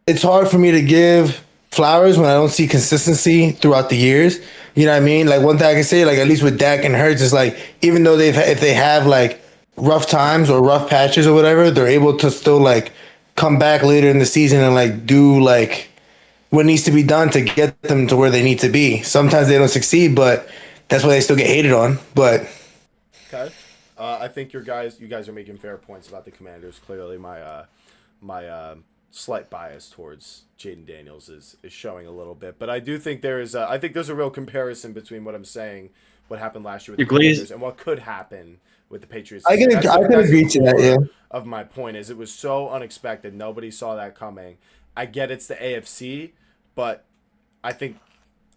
it's hard for me to give flowers when I don't see consistency throughout the years. You know what I mean? Like one thing I can say, like at least with Dak and Hurts, is like even though if they have like rough times or rough patches or whatever, they're able to still like come back later in the season and like do like what needs to be done to get them to where they need to be. Sometimes they don't succeed, but that's why they still get hated on. But Okay. I think you guys are making fair points about the Commanders. Clearly, my slight bias towards Jaden Daniels is showing a little bit, but I do think there's a real comparison between what I'm saying, what happened last year with the Commanders, and what could happen with the Patriots. I can agree to that. Yeah. Of my point is, it was so unexpected. Nobody saw that coming. I get it's the AFC, but I think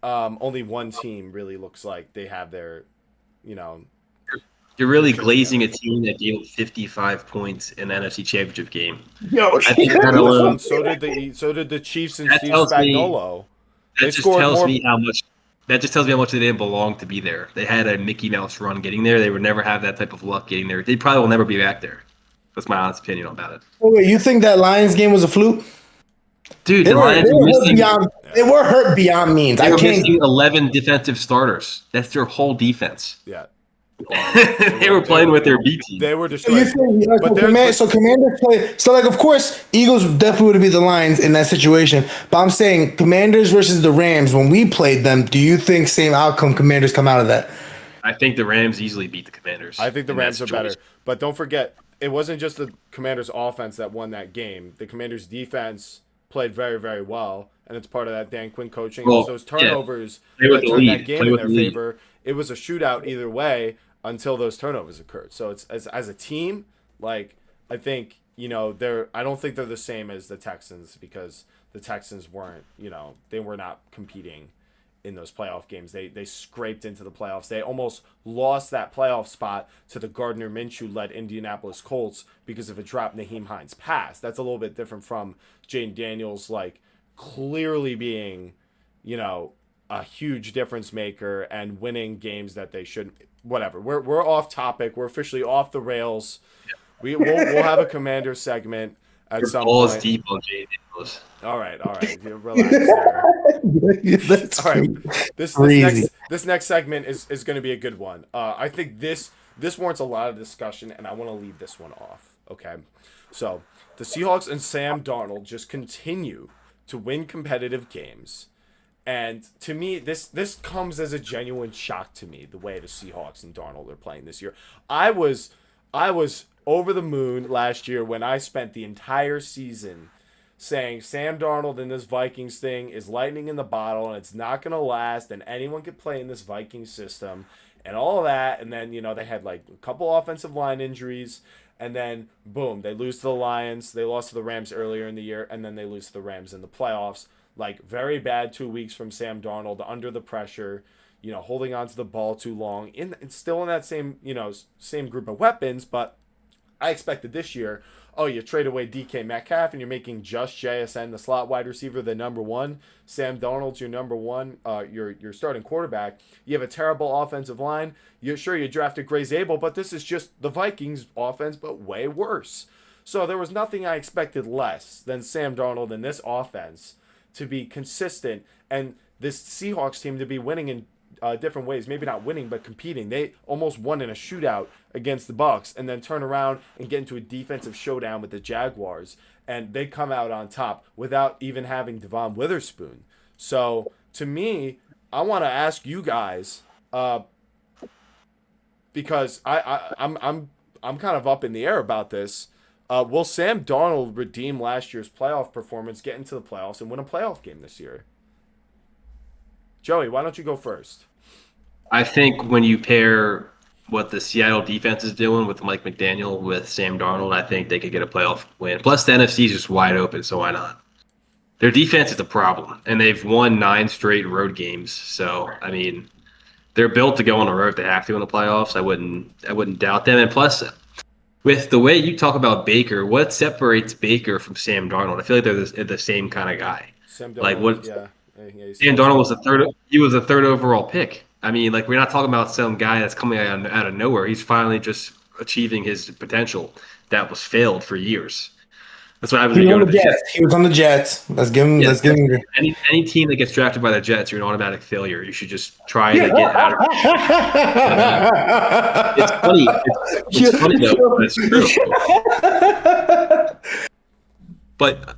only one team really looks like they have their, You're really glazing a team that gave up 55 points in the NFC Championship game. Yo, I think that alone. So did the Chiefs and That Steve tells me- Spagnuolo. That just tells me how much. That just tells me how much they didn't belong to be there. They had a Mickey Mouse run getting there. They would never have that type of luck getting there. They probably will never be back there. That's my honest opinion about it. Oh, wait, you think that Lions game was a fluke? Dude, They the were, Lions they were hurt beyond means. They I were can't. missing 11 defensive starters. That's their whole defense. Yeah. They were playing with their B team. They were So you destroyed. think, so Commanders play. So like, of course, Eagles definitely would be the Lions in that situation. But I'm saying Commanders versus the Rams. When we played them, do you think same outcome? Commanders come out of that? I think the Rams easily beat the Commanders. I think the in that Rams are better. situation. But don't forget, it wasn't just the Commanders' offense that won that game. The Commanders' defense played very, very well, and it's part of that Dan Quinn coaching. Well, Those turnovers Play with that the turned lead. that game Play in with their the lead. favor. It was a shootout either way until those turnovers occurred. So it's as a team, like I think I don't think they're the same as the Texans because the Texans weren't, they were not competing in those playoff games. They scraped into the playoffs. They almost lost that playoff spot to the Gardner Minshew-led Indianapolis Colts because of a drop Naheem Hines pass. That's a little bit different from Jaden Daniels, like clearly being, a huge difference maker and winning games that they shouldn't. Whatever. We're off topic. We're officially off the rails. We'll we'll have a Commander segment at Your some balls point. deep on Jay Daniels. All right. You relax there. That's All right. This next segment is going to be a good one. I think this warrants a lot of discussion, and I want to lead this one off. Okay. So the Seahawks and Sam Darnold just continue to win competitive games. And to me, this comes as a genuine shock to me, the way the Seahawks and Darnold are playing this year. I was over the moon last year when I spent the entire season saying Sam Darnold in this Vikings thing is lightning in the bottle and it's not going to last and anyone could play in this Vikings system and all of that. And then, they had like a couple offensive line injuries and then boom, they lose to the Lions. They lost to the Rams earlier in the year and then they lose to the Rams in the playoffs. Like, very bad 2 weeks from Sam Darnold under the pressure, holding on to the ball too long. Still in that same, same group of weapons, but I expected this year, you trade away DK Metcalf and you're making just JSN the slot wide receiver the number one. Sam Darnold's your number one, your starting quarterback. You have a terrible offensive line. You drafted Gray Zabel, but this is just the Vikings offense, but way worse. So there was nothing I expected less than Sam Darnold in this offense to be consistent and this Seahawks team to be winning in different ways. Maybe not winning, but competing. They almost won in a shootout against the Bucks and then turn around and get into a defensive showdown with the Jaguars. And they come out on top without even having Devon Witherspoon. So to me, I want to ask you guys, because I'm kind of up in the air about this. Will Sam Darnold redeem last year's playoff performance, get into the playoffs, and win a playoff game this year? Joey, why don't you go first? I think when you pair what the Seattle defense is doing with Mike McDaniel with Sam Darnold, I think they could get a playoff win. Plus, the NFC is just wide open, so why not? Their defense is a problem, and they've won 9 straight road games. So, I mean, they're built to go on the road if they have to in the playoffs. I wouldn't doubt them. And plus, with the way you talk about Baker, what separates Baker from Sam Darnold? I feel like they're the same kind of guy. Sam Darnold, like what? Yeah, Sam Darnold was the third overall pick. I mean, like we're not talking about some guy that's coming out of nowhere. He's finally just achieving his potential that was failed for years. That's what I was. He was on the Jets. Let's give him. Any team that gets drafted by the Jets, you're an automatic failure. You should just try to get out of it. It's funny. It's funny though, but it's true. But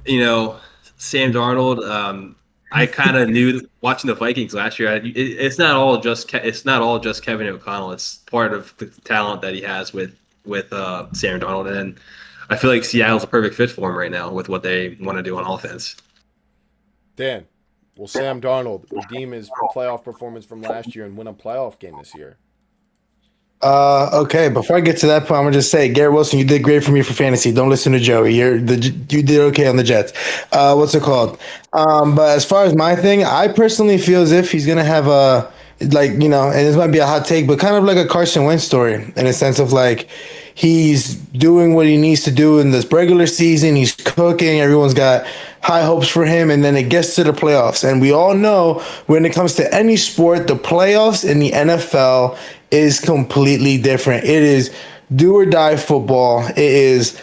Sam Darnold, I kind of knew watching the Vikings last year. It's not all just Kevin O'Connell. It's part of the talent that he has with Sam Darnold, and I feel like Seattle's a perfect fit for him right now with what they want to do on offense. Dan, will Sam Darnold redeem his playoff performance from last year and win a playoff game this year? Okay. Before I get to that point, I'm gonna just say, Garrett Wilson, you did great for me for fantasy. Don't listen to Joey. You did okay on the Jets. What's it called? But as far as my thing, I personally feel as if he's gonna have a and this might be a hot take, but kind of like a Carson Wentz story in a sense of like he's doing what he needs to do in this regular season. He's cooking. Everyone's got high hopes for him, and then it gets to the playoffs. And we all know when it comes to any sport, the playoffs in the NFL is completely different. It is do or die football. It is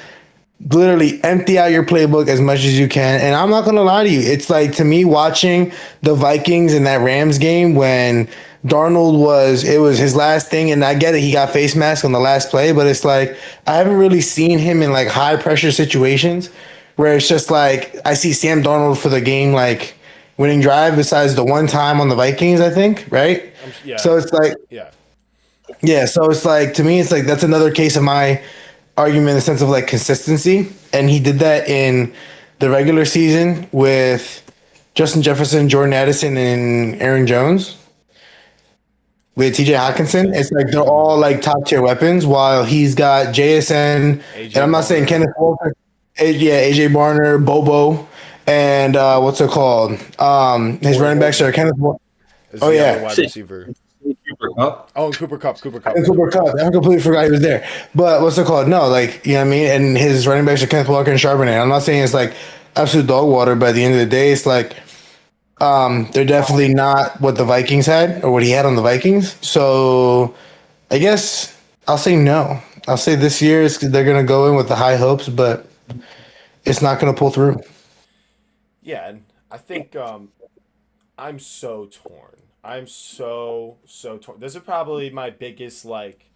literally empty out your playbook as much as you can. And I'm not going to lie to you. It's like, to me, watching the Vikings in that Rams game when it was his last thing. And I get it. He got face mask on the last play, but it's like, I haven't really seen him in like high pressure situations where it's just like, I see Sam Darnold for the game, like winning drive besides the one time on the Vikings, I think. Right. Yeah. So it's like, yeah. So it's like, to me, it's like that's another case of my argument in the sense of like consistency. And he did that in the regular season with Justin Jefferson, Jordan Addison, and Aaron Jones. With TJ Hawkinson, it's like they're all like top tier weapons while he's got JSN, and I'm not saying Kenneth Walker, AJ Barner, Bobo, and what's it called? His running backs are Kenneth Walker. Oh, yeah. Wide receiver. Cooper Kupp. Oh, Cooper Kupp. And Cooper Kupp. I completely forgot he was there. But what's it called? No, like, you know what I mean? And his running backs are Kenneth Walker and Charbonnet. I'm not saying it's like absolute dog water, but at the end of the day, it's like they're definitely not what the Vikings had or what he had on the Vikings. So I guess I'll say no. I'll say this year they're going to go in with the high hopes, but it's not going to pull through. Yeah, and I think I'm so torn. I'm so torn. This is probably my biggest like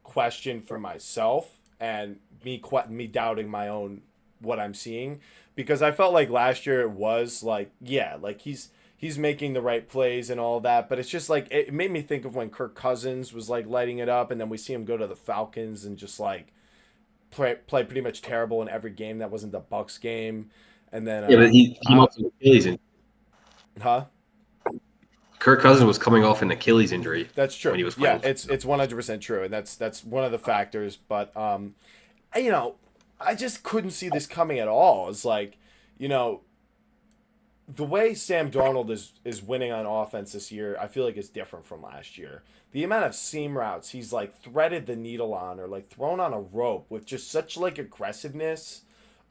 question for myself and me doubting my own what I'm seeing, because I felt like last year it was like, yeah, like he's making the right plays and all that, but it's just like it made me think of when Kirk Cousins was like lighting it up, and then we see him go to the Falcons and just like play pretty much terrible in every game that wasn't the Bucs game, and then but he came off an Achilles injury. Huh? Kirk Cousins was coming off an Achilles injury. That's true. When he was playing. Yeah, it's 100% true, and that's one of the factors. But I just couldn't see this coming at all. It's like, the way Sam Darnold is winning on offense this year, I feel like is different from last year. The amount of seam routes he's like threaded the needle on or like thrown on a rope with just such like aggressiveness,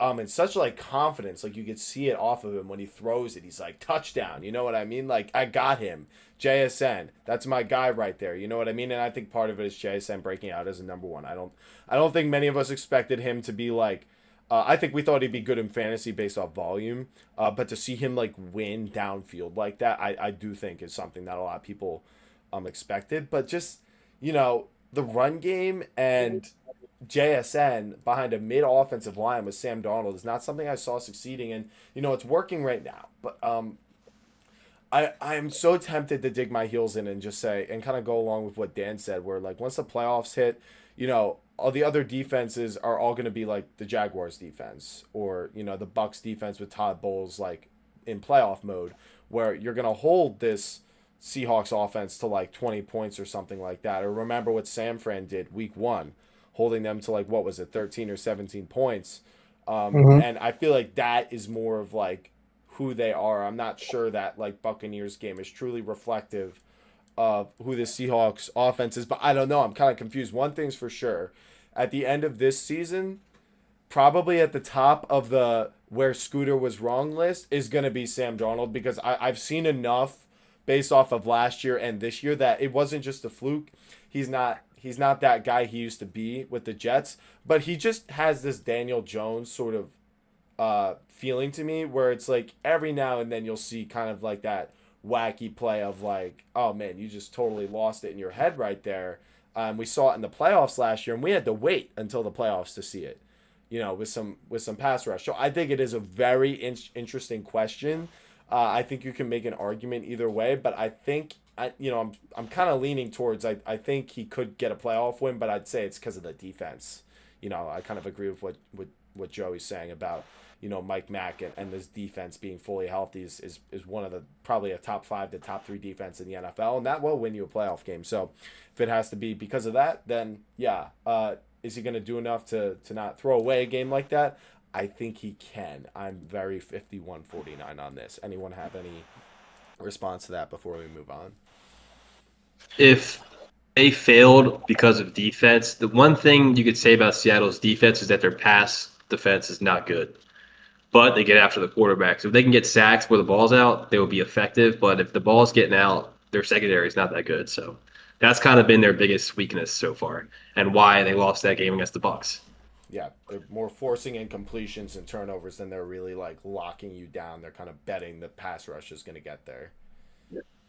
and such like confidence, like you could see it off of him when he throws it. He's like, touchdown, you know what I mean? Like, I got him. JSN, that's my guy right there. You know what I mean? And I think part of it is JSN breaking out as a number one. I don't think many of us expected him to be like. I think we thought he'd be good in fantasy based off volume, but to see him like win downfield like that, I do think is something that a lot of people expected. But just the run game and JSN behind a mid offensive line with Sam Darnold is not something I saw succeeding, and it's working right now. But I'm so tempted to dig my heels in and just say and kind of go along with what Dan said, where like once the playoffs hit, all the other defenses are all going to be like the Jaguars defense or the Bucs defense with Todd Bowles like in playoff mode, where you're going to hold this Seahawks offense to like 20 points or something like that. Or remember what San Fran did week 1, holding them to like, what was it, 13 or 17 points. And I feel like that is more of like who they are. I'm not sure that like Buccaneers game is truly reflective of who the Seahawks offense is, but I don't know. I'm kind of confused. One thing's for sure. At the end of this season, probably at the top of the where Scooter was wrong list is going to be Sam Darnold, because I've seen enough based off of last year and this year that it wasn't just a fluke. He's not that guy he used to be with the Jets, but he just has this Daniel Jones sort of feeling to me, where it's like every now and then you'll see kind of like that wacky play of like, oh man, you just totally lost it in your head right there. We saw it in the playoffs last year, and we had to wait until the playoffs to see it, with some pass rush. So I think it is a very interesting question. I think you can make an argument either way, but I think I'm kind of leaning towards I think he could get a playoff win, but I'd say it's because of the defense. I kind of agree with what Joey's saying about Mike Mack and this defense being fully healthy is one of the probably a top 5 to top 3 defense in the NFL, and that will win you a playoff game. So if it has to be because of that, then yeah, is he going to do enough to not throw away a game like that? I think he can. I'm very 51-49 on this. Anyone have any response to that before we move on? If they failed because of defense, the one thing you could say about Seattle's defense is that their pass defense is not good. But they get after the quarterback. So if they can get sacks where the ball's out, they will be effective. But if the ball's getting out, their secondary is not that good. So that's kind of been their biggest weakness so far and why they lost that game against the Bucs. Yeah, they're more forcing incompletions and turnovers than they're really like locking you down. They're kind of betting the pass rush is going to get there.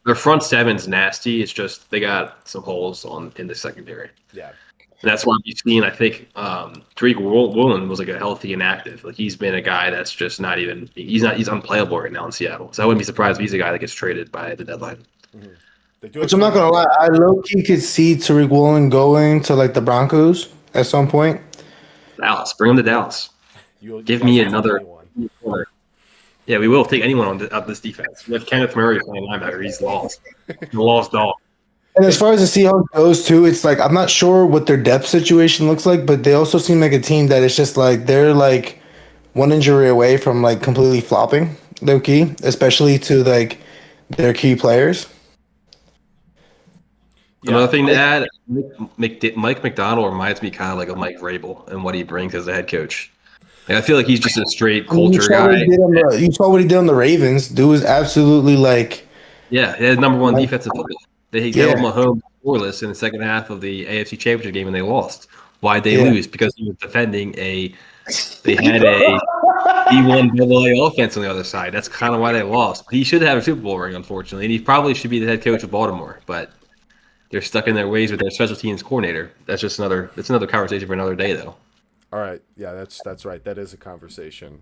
Their front seven's nasty. It's just they got some holes in the secondary. Yeah. And that's why you've seen, I think, Tariq Woolen was like a healthy and active. Like he's been a guy that's just he's unplayable right now in Seattle. So I wouldn't be surprised if he's a guy that gets traded by the deadline. Mm-hmm. Which I'm not gonna lie, I low-key could see Tariq Woolen going to like the Broncos at some point. Dallas, bring him to Dallas. Give me another. Yeah, we will take anyone on this defense. We have Kenneth Murray playing linebacker. He's lost. The lost dog. And as far as the Seahawks goes too, it's like I'm not sure what their depth situation looks like, but they also seem like a team that it's just like they're like one injury away from like completely flopping, low key, especially to like their key players. Another thing to add, Mike McDonald reminds me kind of like a Mike Vrabel and what he brings as a head coach. Like, I feel like he's just a straight culture guy. You saw what he did on the Ravens. Dude was absolutely like... Yeah, he had number 1 defensive football. They held Mahomes scoreless in the second half of the AFC Championship game, and they lost. Why'd they lose? Because he was defending they had a D1 AA offense on the other side. That's kind of why they lost. He should have a Super Bowl ring, unfortunately, and he probably should be the head coach of Baltimore, but they're stuck in their ways with their special teams coordinator. That's another conversation for another day, though. All right. Yeah, that's right. That is a conversation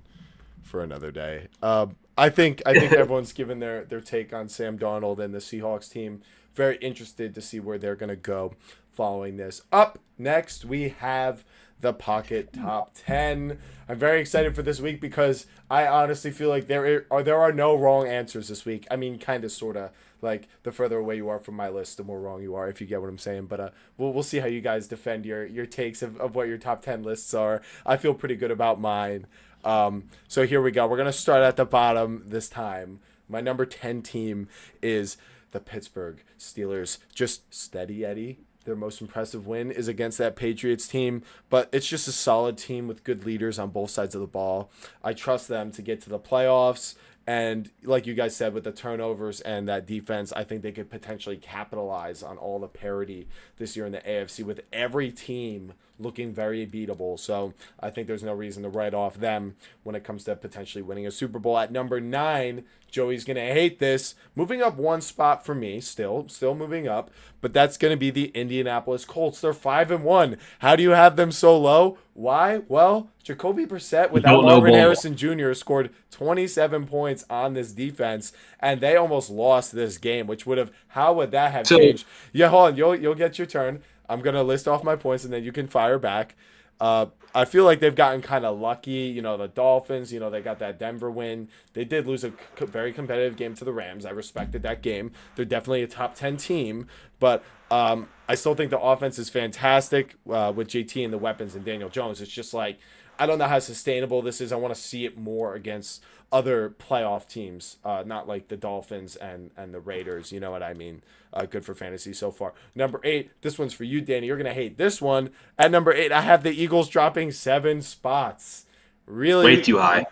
for another day. I think everyone's given their take on Sam Darnold and the Seahawks team. Very interested to see where they're going to go following this. Up next, we have the Pocket Top 10. I'm very excited for this week because I honestly feel like there are no wrong answers this week. I mean, kind of, sort of. Like, the further away you are from my list, the more wrong you are, if you get what I'm saying. But we'll see how you guys defend your takes of what your top 10 lists are. I feel pretty good about mine. So here we go. We're going to start at the bottom this time. My number 10 team is the Pittsburgh Steelers. Just steady Eddie. Their most impressive win is against that Patriots team, but it's just a solid team with good leaders on both sides of the ball. I trust them to get to the playoffs. And like you guys said, with the turnovers and that defense, I think they could potentially capitalize on all the parity this year in the AFC with every team looking very beatable. So I think there's no reason to write off them when it comes to potentially winning a Super Bowl. At number 9, Joey's going to hate this. Moving up one spot for me, still moving up, but that's going to be the Indianapolis Colts. They're 5-1. How do you have them so low? Why? Well, Jacoby Brissett without Marvin Harrison Jr. scored 27 points on this defense, and they almost lost this game, which how would that have changed? Yeah, hold on. You'll get your turn. I'm going to list off my points, and then you can fire back. I feel like they've gotten kind of lucky. The Dolphins, they got that Denver win. They did lose a very competitive game to the Rams. I respected that game. They're definitely a top 10 team, but I still think the offense is fantastic with JT and the weapons and Daniel Jones. It's just like, I don't know how sustainable this is. I want to see it more against other playoff teams, not like the Dolphins and the Raiders. You know what I mean? Good for fantasy so far. Number 8, this one's for you, Danny. You're going to hate this one. At number 8, I have the Eagles dropping 7 spots. Really? Way too high.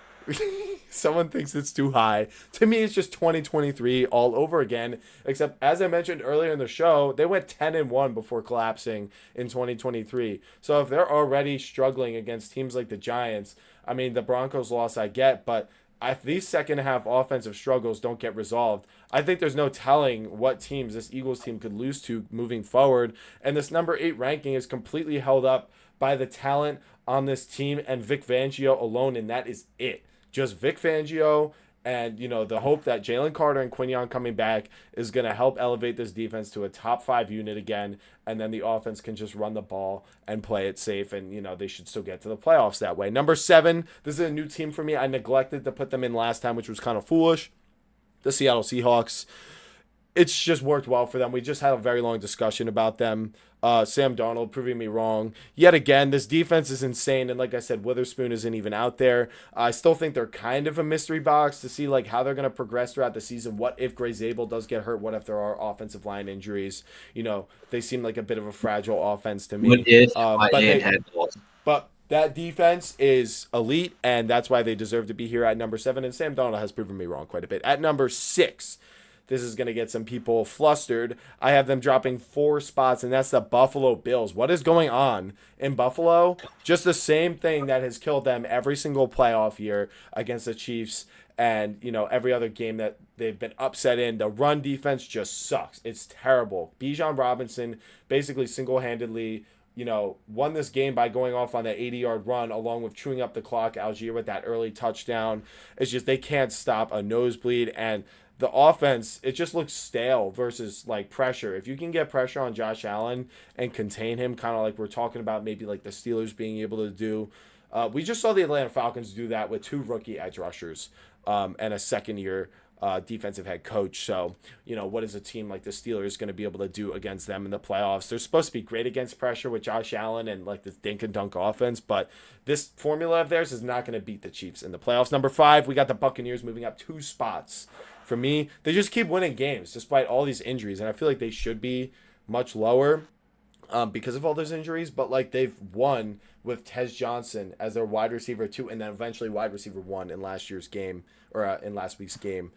Someone thinks it's too high. To me, it's just 2023 all over again. Except, as I mentioned earlier in the show, they went 10-1 before collapsing in 2023. So if they're already struggling against teams like the Giants, I mean, the Broncos loss I get, but if these second half offensive struggles don't get resolved, I think there's no telling what teams this Eagles team could lose to moving forward. And this number 8 ranking is completely held up by the talent on this team and Vic Fangio alone, and that is it. Just Vic Fangio And, the hope that Jalen Carter and Quinion coming back is going to help elevate this defense to a top 5 unit again. And then the offense can just run the ball and play it safe. And, they should still get to the playoffs that way. Number 7, this is a new team for me. I neglected to put them in last time, which was kind of foolish. The Seattle Seahawks. It's just worked well for them. We just had a very long discussion about them. Sam Darnold proving me wrong. Yet again, this defense is insane. And like I said, Witherspoon isn't even out there. I still think they're kind of a mystery box to see like how they're going to progress throughout the season. What if Gray Zabel does get hurt? What if there are offensive line injuries? They seem like a bit of a fragile offense to me. What if but that defense is elite, and that's why they deserve to be here at number 7. And Sam Darnold has proven me wrong quite a bit. At number 6, this is going to get some people flustered. I have them dropping 4 spots, and that's the Buffalo Bills. What is going on in Buffalo? Just the same thing that has killed them every single playoff year against the Chiefs and, every other game that they've been upset in. The run defense just sucks. It's terrible. Bijan Robinson basically single-handedly won this game by going off on that 80-yard run along with chewing up the clock. Algier with that early touchdown. It's just they can't stop a nosebleed, and the offense, it just looks stale versus like pressure. If you can get pressure on Josh Allen and contain him, kind of like we're talking about maybe like the Steelers being able to do. We just saw the Atlanta Falcons do that with 2 rookie edge rushers and a second-year defensive head coach. So, what is a team like the Steelers going to be able to do against them in the playoffs? They're supposed to be great against pressure with Josh Allen and like this dink and dunk offense, but this formula of theirs is not going to beat the Chiefs in the playoffs. Number 5, we got the Buccaneers moving up 2 spots. For me, they just keep winning games despite all these injuries, and I feel like they should be much lower because of all those injuries, but like they've won with Tez Johnson as their wide receiver 2 and then eventually wide receiver 1 in last year's game or in last week's game.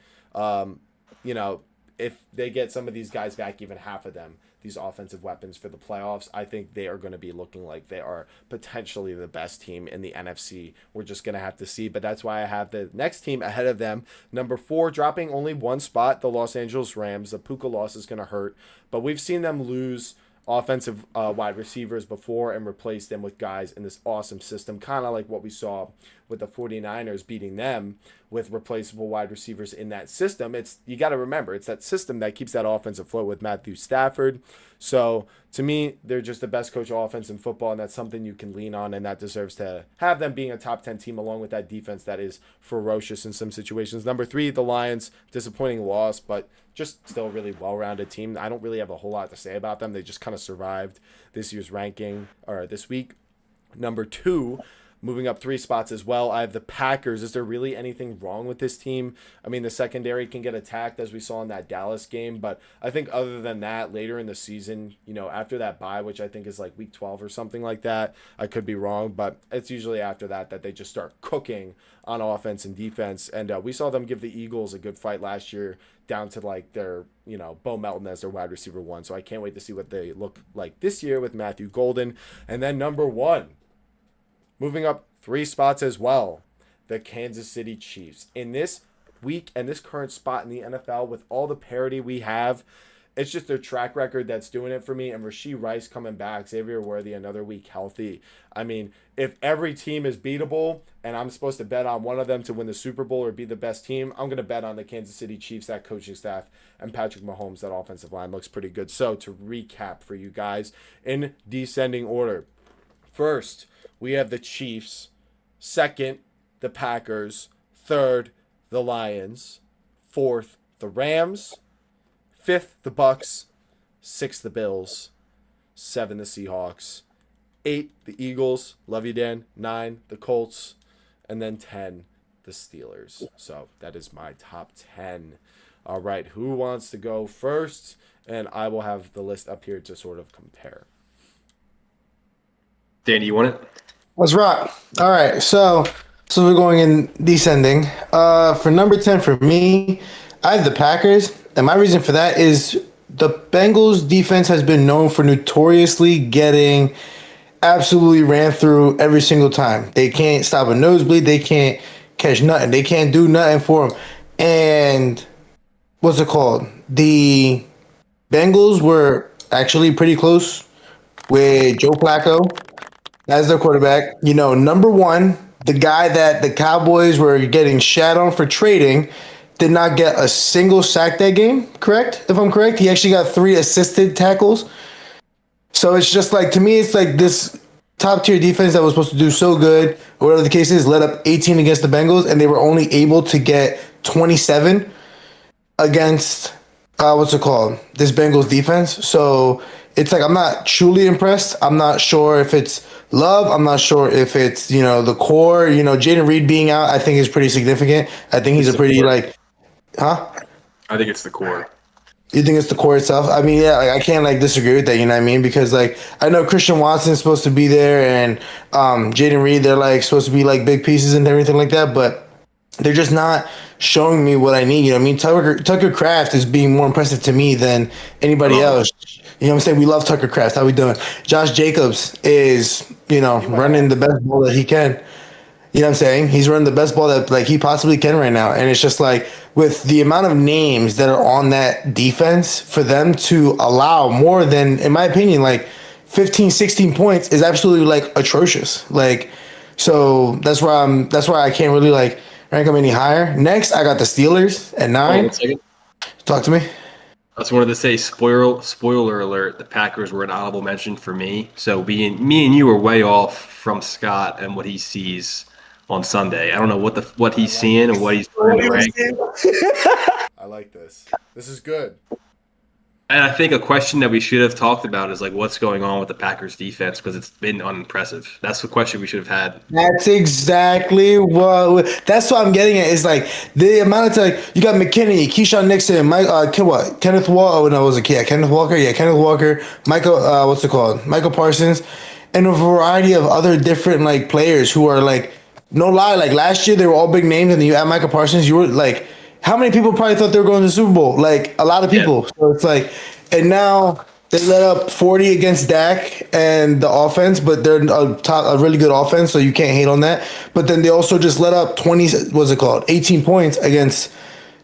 If they get some of these guys back, even half of them, these offensive weapons for the playoffs, I think they are going to be looking like they are potentially the best team in the NFC. We're just going to have to see, but that's why I have the next team ahead of them. Number 4, dropping only 1 spot, the Los Angeles Rams. The Puka loss is going to hurt, but we've seen them lose offensive wide receivers before and replace them with guys in this awesome system, kind of like what we saw with the 49ers beating them with replaceable wide receivers in that system. You got to remember, it's that system that keeps that offense afloat with Matthew Stafford. So to me, they're just the best coach of offense in football, and that's something you can lean on, and that deserves to have them being a top 10 team along with that defense that is ferocious in some situations. Number 3, the Lions, disappointing loss, but just still a really well-rounded team. I don't really have a whole lot to say about them. They just kind of survived this year's ranking, or this week. Number 2, moving up 3 spots as well, I have the Packers. Is there really anything wrong with this team? I mean, the secondary can get attacked as we saw in that Dallas game, but I think other than that, later in the season, after that bye, which I think is like week 12 or something like that, I could be wrong, but it's usually after that they just start cooking on offense and defense. And we saw them give the Eagles a good fight last year down to like their, Bo Melton as their wide receiver 1. So I can't wait to see what they look like this year with Matthew Golden. And then number 1, moving up 3 spots as well, the Kansas City Chiefs. In this week and this current spot in the NFL with all the parity we have, it's just their track record that's doing it for me. And Rashee Rice coming back, Xavier Worthy another week healthy. I mean, if every team is beatable and I'm supposed to bet on one of them to win the Super Bowl or be the best team, I'm going to bet on the Kansas City Chiefs, that coaching staff, and Patrick Mahomes. That offensive line looks pretty good. So to recap for you guys in descending order, first, we have the Chiefs. Second, the Packers. Third, the Lions. Fourth, the Rams. Fifth, the Bucks. 6, the Bills. 7, the Seahawks. 8, the Eagles. Love you, Dan. 9, the Colts. And then 10, the Steelers. So that is my top 10. All right, who wants to go first? And I will have the list up here to sort of compare. Danny, you want it? Let's rock. All right, so we're going in descending. For number 10 for me, I have the Packers, and my reason for that is the Bengals defense has been known for notoriously getting absolutely ran through every single time. They can't stop a nosebleed. They can't catch nothing. They can't do nothing for them. And what's it called? The Bengals were actually pretty close with Joe Flacco as their quarterback. Number 1, the guy that the Cowboys were getting shat on for trading did not get a single sack that game, correct? If I'm correct, he actually got 3 assisted tackles. So it's just like, to me, it's like this top tier defense that was supposed to do so good, or whatever the case is, led up 18 against the Bengals, and they were only able to get 27 against this Bengals defense. So it's like, I'm not truly impressed. I'm not sure if it's love. I'm not sure if it's, the core. Jaden Reed being out, I think is pretty significant. I think he's a pretty I think it's the core. You think it's the core itself? I mean, yeah, I can't disagree with that. You know what I mean? Because I know Christian Watson's supposed to be there, and Jaden Reed, they're supposed to be big pieces and everything like that, but they're just not showing me what I need. You know what I mean? Tucker Kraft is being more impressive to me than anybody else. You know what I'm saying? We love Tucker Kraft. How we doing? Josh Jacobs is, running the best ball that he can. You know what I'm saying? He's running the best ball that he possibly can right now. And it's just with the amount of names that are on that defense, for them to allow more than, in my opinion, 15, 16 points is absolutely atrocious. So that's why I can't really rank them any higher. Next, I got the Steelers at 9. Talk to me. I just wanted to say, spoiler alert, the Packers were an honorable mention for me. So me and you are way off from Scott and what he sees on Sunday. I don't know what he's seeing and what he's trying to rank. I like this. This is good. And I think a question that we should have talked about is what's going on with the Packers defense, because it's been unimpressive. That's the question we should have had. That's exactly that's what I'm getting at. Is the amount of time you got McKinney, Keyshawn Nixon, Kenneth Walker. Oh no, was a kid. Kenneth Walker. Yeah, Kenneth Walker. Michael. Michael Parsons, and a variety of other different players who are no lie. Last year they were all big names, and then you add Michael Parsons. You were how many people probably thought they were going to the Super Bowl? A lot of people. Yeah. So it's and now they let up 40 against Dak and the offense, but they're a really good offense, so you can't hate on that. But then they also just let up 18 points against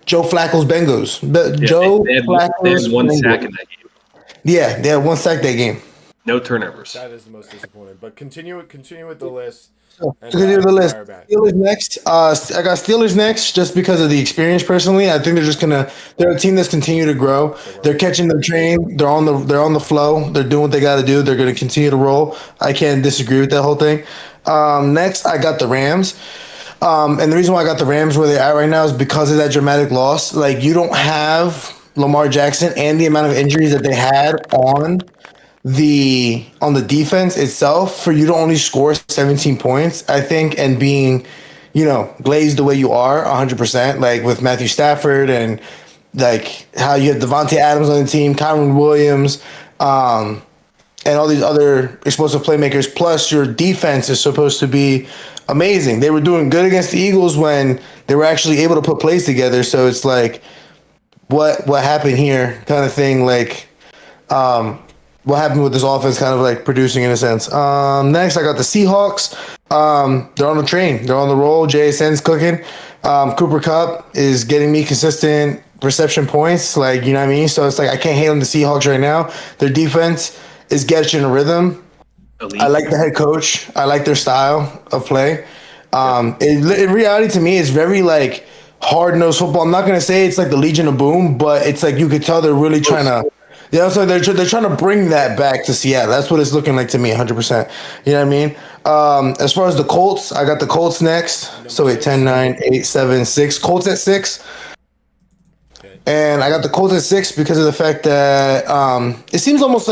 Joe Flacco's Bengals. They had 1 sack in that game. Yeah, they had 1 sack that game. No turnovers. That is the most disappointing. But continue with the list. Continue the list. Steelers next. I got Steelers next just because of the experience. Personally, I think they're a team that's continue to grow. They're catching the train. They're on the flow. They're doing what they got to do. They're going to continue to roll. I can't disagree with that whole thing. Next, I got the Rams. And the reason why I got the Rams where they're at right now is because of that dramatic loss. You don't have Lamar Jackson and the amount of injuries that they had on the defense itself for you to only score 17 points, I think, and being, glazed the way you are 100%, with Matthew Stafford and how you have Devontae Adams on the team, Kyron Williams, and all these other explosive playmakers, plus your defense is supposed to be amazing. They were doing good against the Eagles when they were actually able to put plays together. So it's what happened here kind of thing, what happened with this offense kind of producing in a sense. Next, I got the Seahawks. They're on the train. They're on the roll. JSN's cooking. Cooper Kupp is getting me consistent reception points. You know what I mean? So it's I can't hate on the Seahawks right now. Their defense is getting a rhythm. Elite. I like the head coach. I like their style of play. In reality, to me, it's very hard-nosed football. I'm not going to say it's the Legion of Boom, but it's you could tell they're really trying to. Yeah, so they're trying to bring that back to Seattle. That's what it's looking like to me, 100%. You know what I mean? As far as the Colts, I got the Colts next. So 10, 9, 8, 7, 6. Colts at 6. Okay. And I got the Colts at 6 because of the fact that it seems almost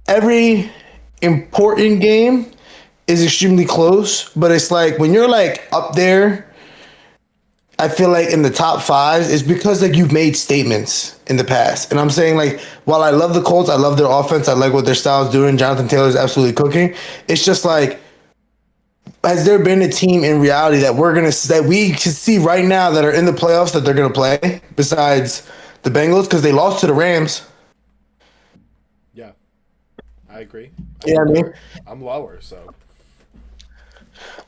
every important game is extremely close. But it's when you're up there, I feel in the top 5 is because you've made statements in the past. And I'm saying while I love the Colts, I love their offense, I like what their style is doing. Jonathan Taylor's absolutely cooking. It's just has there been a team in reality that we can see right now that are in the playoffs that they're gonna play besides the Bengals, because they lost to the Rams? Yeah, I agree. Yeah, I mean, I'm lower, so.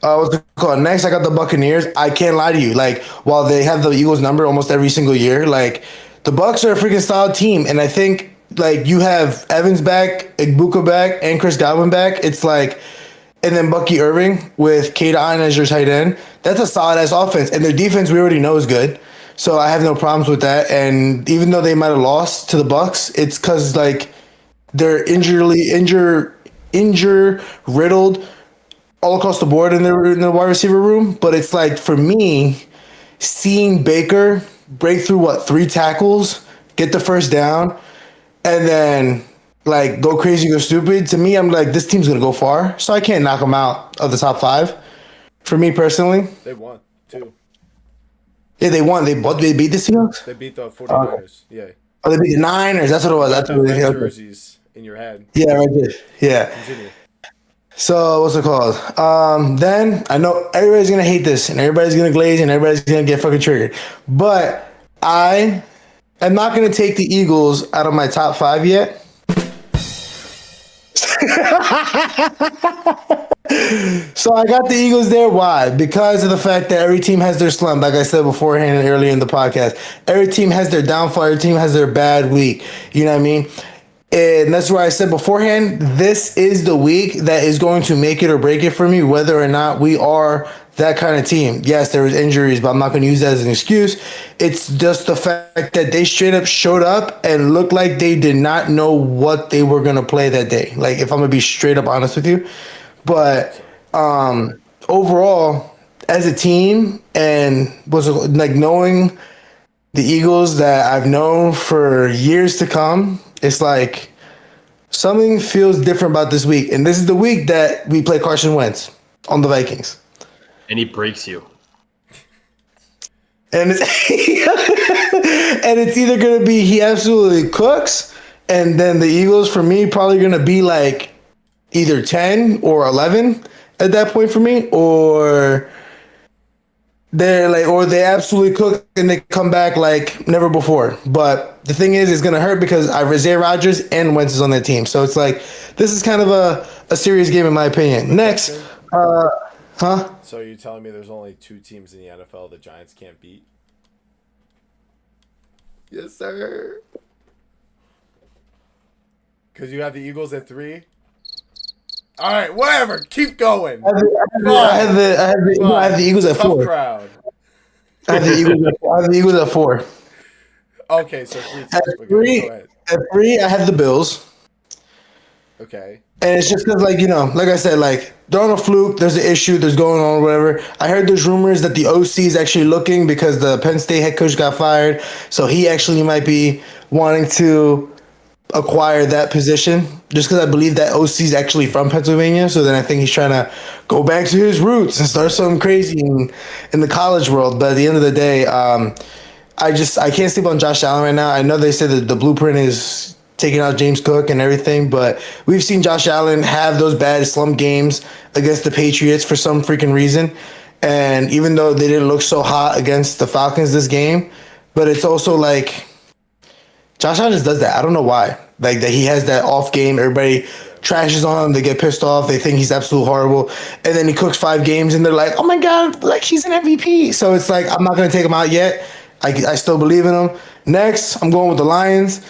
What's it called? Next, I got the Buccaneers. I can't lie to you. While they have the Eagles number almost every single year, the Bucs are a freaking solid team. And I think, you have Evans back, Igbuka back, and Chris Godwin back. It's and then Bucky Irving with Kade Allen as your tight end. That's a solid ass offense, and their defense we already know is good. So I have no problems with that. And even though they might have lost to the Bucks, it's because like they're injury riddled all across the board in the wide receiver room. But it's like for me, seeing Baker break through 3 tackles, get the first down, and then like go crazy, go stupid. To me, I'm like, this team's gonna go far, so I can't knock them out of the top 5. For me personally, They won too. yeah, they won. They beat the Seahawks. They beat the 49ers. Yeah. Oh, they beat the Niners. That's what it was. That's what Red it was. jerseys in your head. Yeah, right there. Yeah. Continue. So what's it called? Then I know everybody's gonna hate this, and everybody's gonna glaze, and everybody's gonna get fucking triggered. But I am not gonna take the Eagles out of my top 5 yet. So I got the Eagles there. Why? Because of the fact that every team has their slump. Like I said beforehand and earlier in the podcast, every team has their downfall. Every team has their bad week. You know what I mean? And that's why I said beforehand, this is the week that is going to make it or break it for me, whether or not we are that kind of team. Yes, there was injuries, but I'm not going to use that as an excuse. It's just the fact that they straight up showed up and looked like they did not know what they were going to play that day. Like, if I'm going to be straight up honest with you. But overall, as a team, and was like knowing the Eagles that I've known for years to come, it's like something feels different about this week. And this is the week that we play Carson Wentz on the Vikings. And he breaks you. And it's and it's either going to be he absolutely cooks, and then the Eagles, for me, probably going to be like either 10 or 11 at that point for me, or they absolutely cook and they come back like never before. But the thing is, it's going to hurt because Isaiah Rodgers and Wentz is on that team. So it's like, this is kind of a serious game in my opinion. Next, So you're telling me there's only 2 teams in the NFL the Giants can't beat? Yes, sir. Because you have the Eagles at 3? All right, whatever. Keep going. I have the Eagles at 4. Crowd. I have the Eagles at 4. Okay, so 3 teams. At Okay, 3, go ahead. at 3, I have the Bills. Okay. And it's just because, like, you know, like I said, like, they're on a fluke. There's an issue. There's going on, whatever. I heard there's rumors that the OC is actually looking because the Penn State head coach got fired. So he actually might be wanting to acquire that position just because I believe that OC is actually from Pennsylvania. So then I think he's trying to go back to his roots and start something crazy in the college world. But at the end of the day, I can't sleep on Josh Allen right now. I know they said that the blueprint is taking out James Cook and everything, but we've seen Josh Allen have those bad slump games against the Patriots for some freaking reason. And even though they didn't look so hot against the Falcons this game, but it's also like Josh Allen just does that. I don't know why. Like that he has that off game. Everybody trashes on him. They get pissed off. They think he's absolutely horrible. And then he cooks 5 games and they're like, oh my God, like he's an MVP. So it's like, I'm not going to take him out yet. I still believe in him. Next, I'm going with the Lions.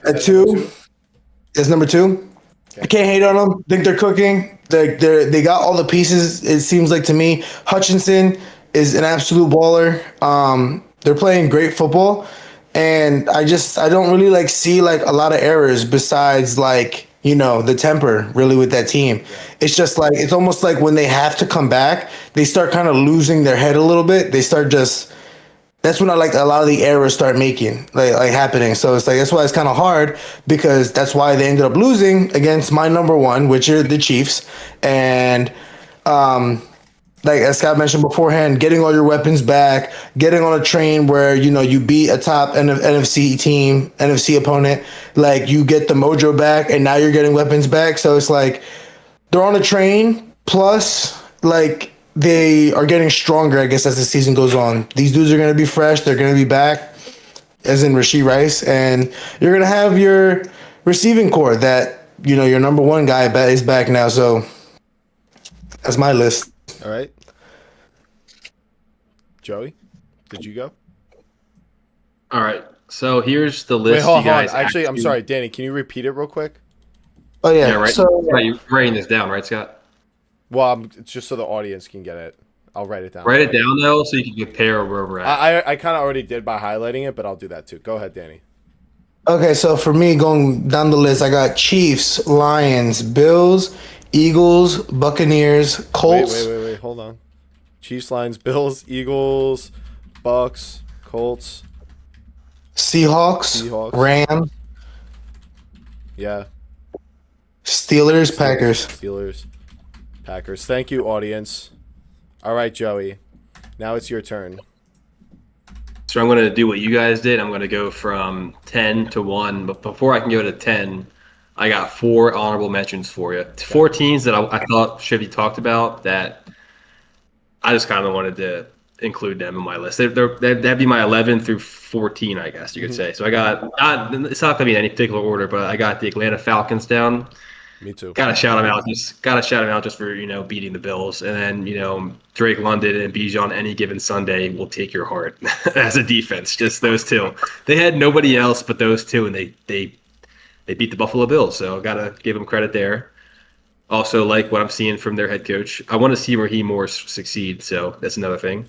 At 2, is number 2. Okay. I can't hate on them. Think they're cooking. They got all the pieces. It seems like to me, Hutchinson is an absolute baller. They're playing great football, and I don't really like see like a lot of errors besides like, you know, the temper really with that team. It's just like it's almost like when they have to come back, they start kind of losing their head a little bit. They start just. That's when I like a lot of the errors start making like happening. So it's like that's why it's kind of hard because that's why they ended up losing against my number 1, which are the Chiefs. And like as Scott mentioned beforehand, getting all your weapons back, getting on a train where you know you beat a top NFC team, NFC opponent, like you get the mojo back, and now you're getting weapons back. So it's like they're on a train. Plus, like. They are getting stronger, I guess, as the season goes on. These dudes are going to be fresh. They're going to be back, as in Rashee Rice. And you're going to have your receiving core that, you know, your number 1 guy is back now. So that's my list. All right. Joey, did you go? All right. So here's the list. Wait, hold you on. guys Actually, I'm sorry. Danny, can you repeat it real quick? Oh, yeah. Yeah, right. So, You're writing this down, right, Scott? Well, it's just so the audience can get it. I'll write it down. Write it down though, so you can compare where we're at. I kind of already did by highlighting it, but I'll do that too. Go ahead, Danny. Okay, so for me, going down the list, I got Chiefs, Lions, Bills, Eagles, Buccaneers, Colts. Wait. Hold on. Chiefs, Lions, Bills, Eagles, Bucks, Colts, Seahawks, Rams, yeah, Steelers, Packers. Steelers, Packers. Thank you, audience. All right, Joey. Now it's your turn. So I'm going to do what you guys did. I'm going to go from 10 to 1. But before I can go to 10, I got 4 honorable mentions for you. 4 teams that I thought should be talked about that I just kind of wanted to include them in my list. That'd be my 11 through 14, I guess you could say. So I got, it's not going to be in any particular order, but I got the Atlanta Falcons down. Me too. Gotta shout him out just for beating the Bills, and then Drake London and Bijan any given Sunday will take your heart as a defense. Just those two. They had nobody else but those two, and they beat the Buffalo Bills. So gotta give them credit there. Also, like what I'm seeing from their head coach, I want to see where he more succeeds. So that's another thing.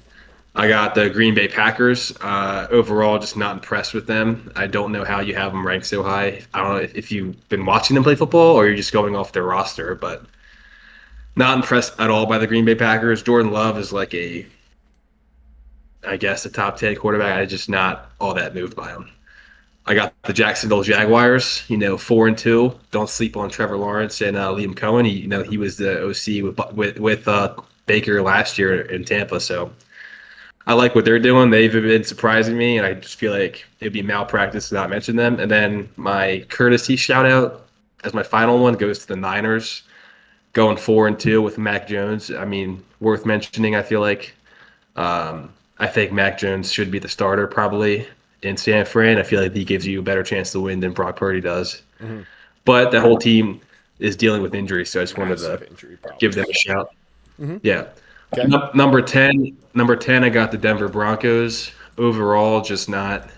I got the Green Bay Packers. Overall, just not impressed with them. I don't know how you have them ranked so high. I don't know if you've been watching them play football or you're just going off their roster, but not impressed at all by the Green Bay Packers. Jordan Love is like a top 10 quarterback. I'm just not all that moved by him. I got the Jacksonville Jaguars, 4-2. Don't sleep on Trevor Lawrence and Liam Cohen. He was the OC with Baker last year in Tampa, so I like what they're doing. They've been surprising me, and I just feel like it'd be malpractice to not mention them. And then my courtesy shout out as my final one goes to the Niners, going 4-2 with Mac Jones. I mean, worth mentioning. I feel like I think Mac Jones should be the starter probably in San Fran. I feel like he gives you a better chance to win than Brock Purdy does. Mm-hmm. But the whole team is dealing with injuries, so I just wanted to give them a shout. Mm-hmm. Yeah. Okay. Number 10, I got the Denver Broncos. Overall, just not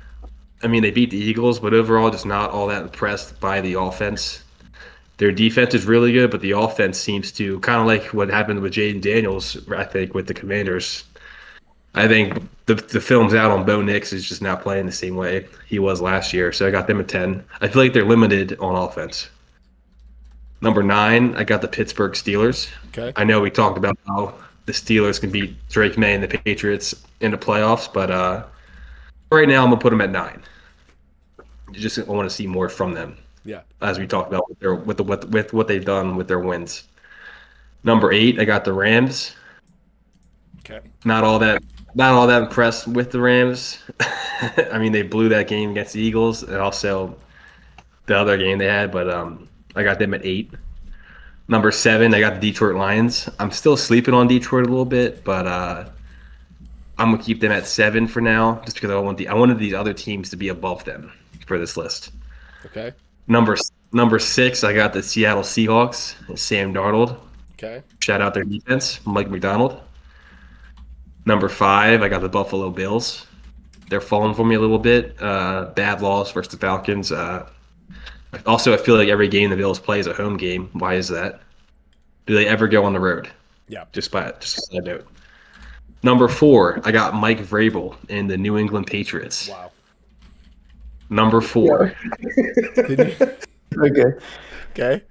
– I mean, they beat the Eagles, but overall just not all that impressed by the offense. Their defense is really good, but the offense seems to – kind of like what happened with Jaden Daniels, I think, with the Commanders. I think the film's out on Bo Nix is just not playing the same way he was last year, so I got them at 10. I feel like they're limited on offense. Number 9, I got the Pittsburgh Steelers. Okay. I know we talked about how the Steelers can beat Drake May and the Patriots in the playoffs, but right now I'm gonna put them at 9. I want to see more from them. Yeah. As we talked about with what they've done with their wins. Number 8, I got the Rams. Okay. Not all that impressed with the Rams. I mean, they blew that game against the Eagles and also the other game they had, but I got them at 8. Number 7, I got the Detroit Lions. I'm still sleeping on Detroit a little bit, but I'm gonna keep them at 7 for now, just because I wanted these other teams to be above them for this list. Okay. Number 6, I got the Seattle Seahawks. Sam Darnold. Okay. Shout out their defense, Mike McDonald. Number 5, I got the Buffalo Bills. They're falling for me a little bit. Bad loss versus the Falcons. Also, I feel like every game the Bills play is a home game. Why is that? Do they ever go on the road? Yeah. Just a side note. Number 4, I got Mike Vrabel in the New England Patriots. Wow. Number 4. Okay. Okay.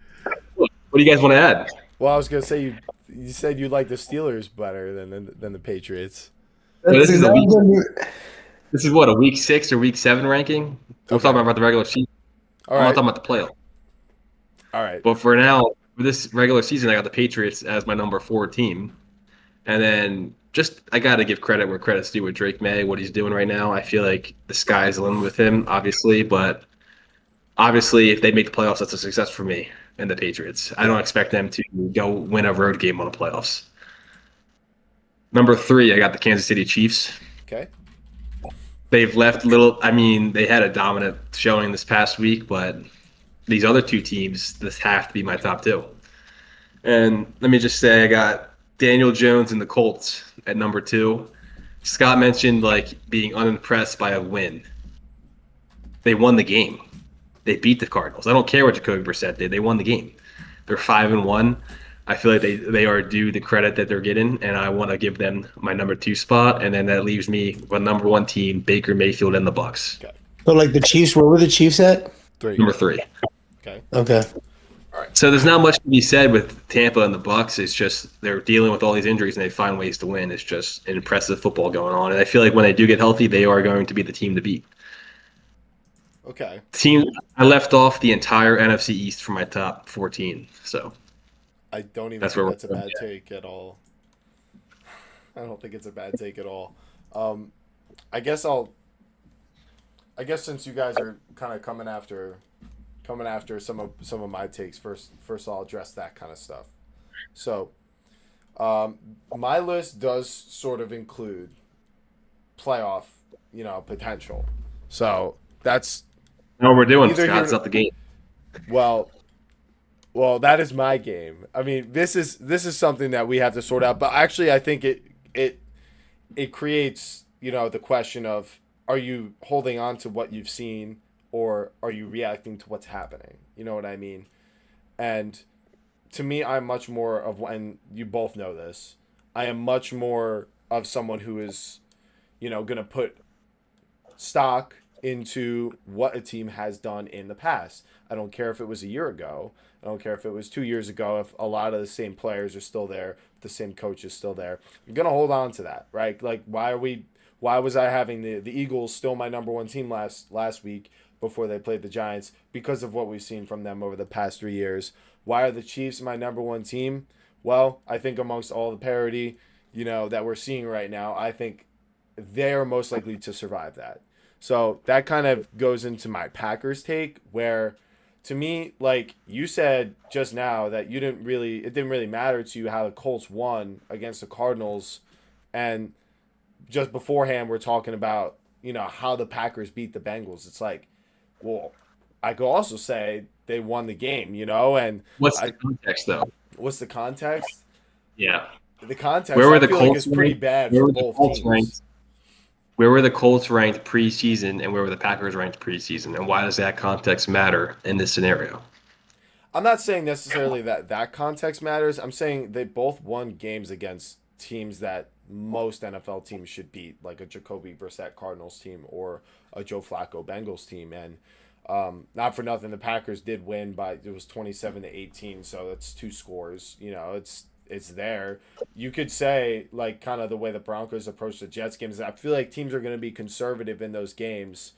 What do you guys want to add? Well, I was gonna say you said you like the Steelers better than the Patriots. This is what, a week 6 or week 7 ranking? I'm talking about the regular season. I'm not talking about the playoff. All right. But for now, for this regular season, I got the Patriots as my number 4 team. And then I got to give credit where credit's due with Drake May, what he's doing right now. I feel like the sky's the limit with him, obviously. But obviously, if they make the playoffs, that's a success for me and the Patriots. I don't expect them to go win a road game on the playoffs. Number 3, I got the Kansas City Chiefs. Okay. They've left they had a dominant showing this past week, but these other 2 teams, this have to be my top 2. And let me just say, I got Daniel Jones and the Colts at number 2. Scott mentioned being unimpressed by a win. They won the game. They beat the Cardinals. I don't care what Jacoby Brissett did. They won the game. They're 5-1. I feel like they are due the credit that they're getting, and I want to give them my number 2 spot, and then that leaves me with number 1 team, Baker Mayfield and the Bucks. Okay. So like the Chiefs, where were the Chiefs at? 3. Number 3. Okay. Okay. All right. So there's not much to be said with Tampa and the Bucks. It's just they're dealing with all these injuries and they find ways to win. It's just an impressive football going on, and I feel like when they do get healthy, they are going to be the team to beat. Okay. Team, I left off the entire NFC East for my top 14. So I don't even That's think where that's a we're bad take at all. I don't think it's a bad take at all. I guess since you guys are kind of coming after some of my takes first, I'll address that kind of stuff. So, my list does sort of include playoff, potential. So that's no, we're doing Either Scott's you're- up the game. well, that is my game. I mean, this is something that we have to sort out. But actually, I think it creates the question of, are you holding on to what you've seen, or are you reacting to what's happening? You know what I mean? And to me, I'm much more of, and you both know this, I am much more of someone who is, going to put stock into what a team has done in the past. I don't care if it was a year ago. I don't care if it was 2 years ago. If a lot of the same players are still there, the same coach is still there, I'm gonna hold on to that, right? Like, why was I having the Eagles still my number 1 team last week before they played the Giants? Because of what we've seen from them over the past 3 years. Why are the Chiefs my number 1 team? Well, I think amongst all the parity, that we're seeing right now, I think they are most likely to survive that. So that kind of goes into my Packers take, where to me, like you said just now, that it didn't really matter to you how the Colts won against the Cardinals, and just beforehand we're talking about how the Packers beat the Bengals. It's like, well, I could also say they won the game, and What's the context, though? what's the context? Yeah. The context Where were I the feel like Colts is pretty ranked? bad Where for were the both Colts teams. ranked? Where were the Colts ranked preseason, and where were the Packers ranked preseason, and why does that context matter in this scenario? I'm not saying necessarily that context matters. I'm saying they both won games against teams that most NFL teams should beat, like a Jacoby Brissett Cardinals team or a Joe Flacco Bengals team. And not for nothing, the Packers did win by, it was 27-18, so that's 2 scores. It's there. You could say, like, kind of the way the Broncos approach the Jets games. I feel like teams are going to be conservative in those games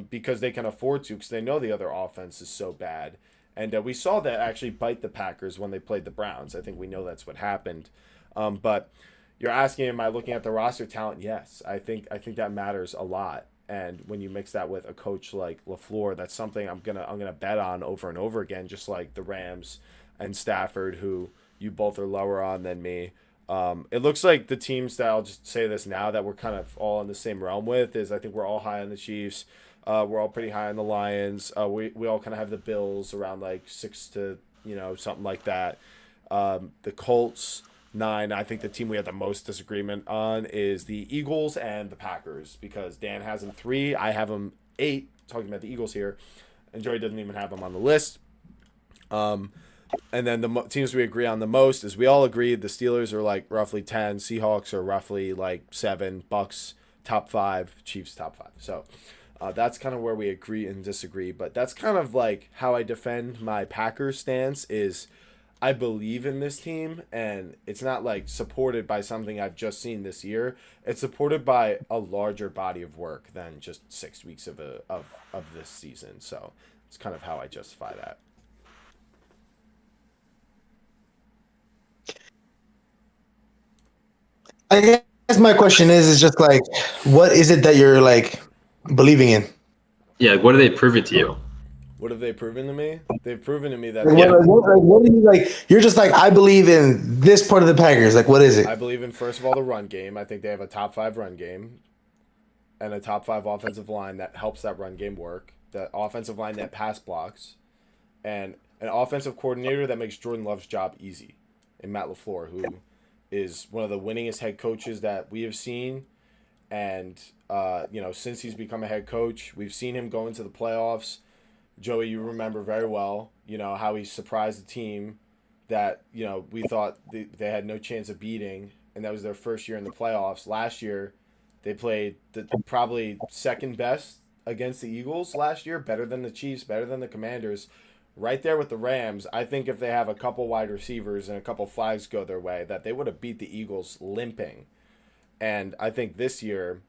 because they can afford to, because they know the other offense is so bad. And we saw that actually bite the Packers when they played the Browns. I think we know that's what happened. But you're asking, am I looking at the roster talent? Yes, I think that matters a lot. And when you mix that with a coach like LaFleur, that's something I'm gonna bet on over and over again. Just like the Rams and Stafford, who you both are lower on than me. It looks like the teams that, I'll just say this now, that we're kind of all in the same realm with is, I think we're all high on the Chiefs. We're all pretty high on the Lions. We all kind of have the Bills around like 6 to something like that. The Colts 9. I think the team we have the most disagreement on is the Eagles and the Packers, because Dan has them 3, I have them 8. Talking about the Eagles here, and Joey doesn't even have them on the list. And then the teams we agree on the most is, we all agree the Steelers are like roughly 10, Seahawks are roughly like 7, Bucks top 5, Chiefs top 5. So that's kind of where we agree and disagree. But that's kind of like how I defend my Packers stance is, I believe in this team, and it's not like supported by something I've just seen this year. It's supported by a larger body of work than just 6 weeks of this season. So it's kind of how I justify that. I guess my question is just like, what is it that you're like believing in? Yeah, what are they proving to you? What have they proven to me? They've proven to me that Like, Yeah. what are you like? You're just like, I believe in this part of the Packers. Like, what is it? I believe in, first of all, the run game. I think they have a top 5 run game and a top 5 offensive line that helps that run game work. The offensive line that pass blocks, and an offensive coordinator that makes Jordan Love's job easy, and Matt LaFleur, who is one of the winningest head coaches that we have seen. And since he's become a head coach, we've seen him go into the playoffs. Joey, you remember very well, how he surprised the team that we thought they had no chance of beating, and that was their first year in the playoffs. Last year, they played probably second best against the Eagles last year, better than the Chiefs, better than the Commanders, right there with the Rams. I think if they have a couple wide receivers and a couple flags go their way, that they would have beat the Eagles limping. And I think this year,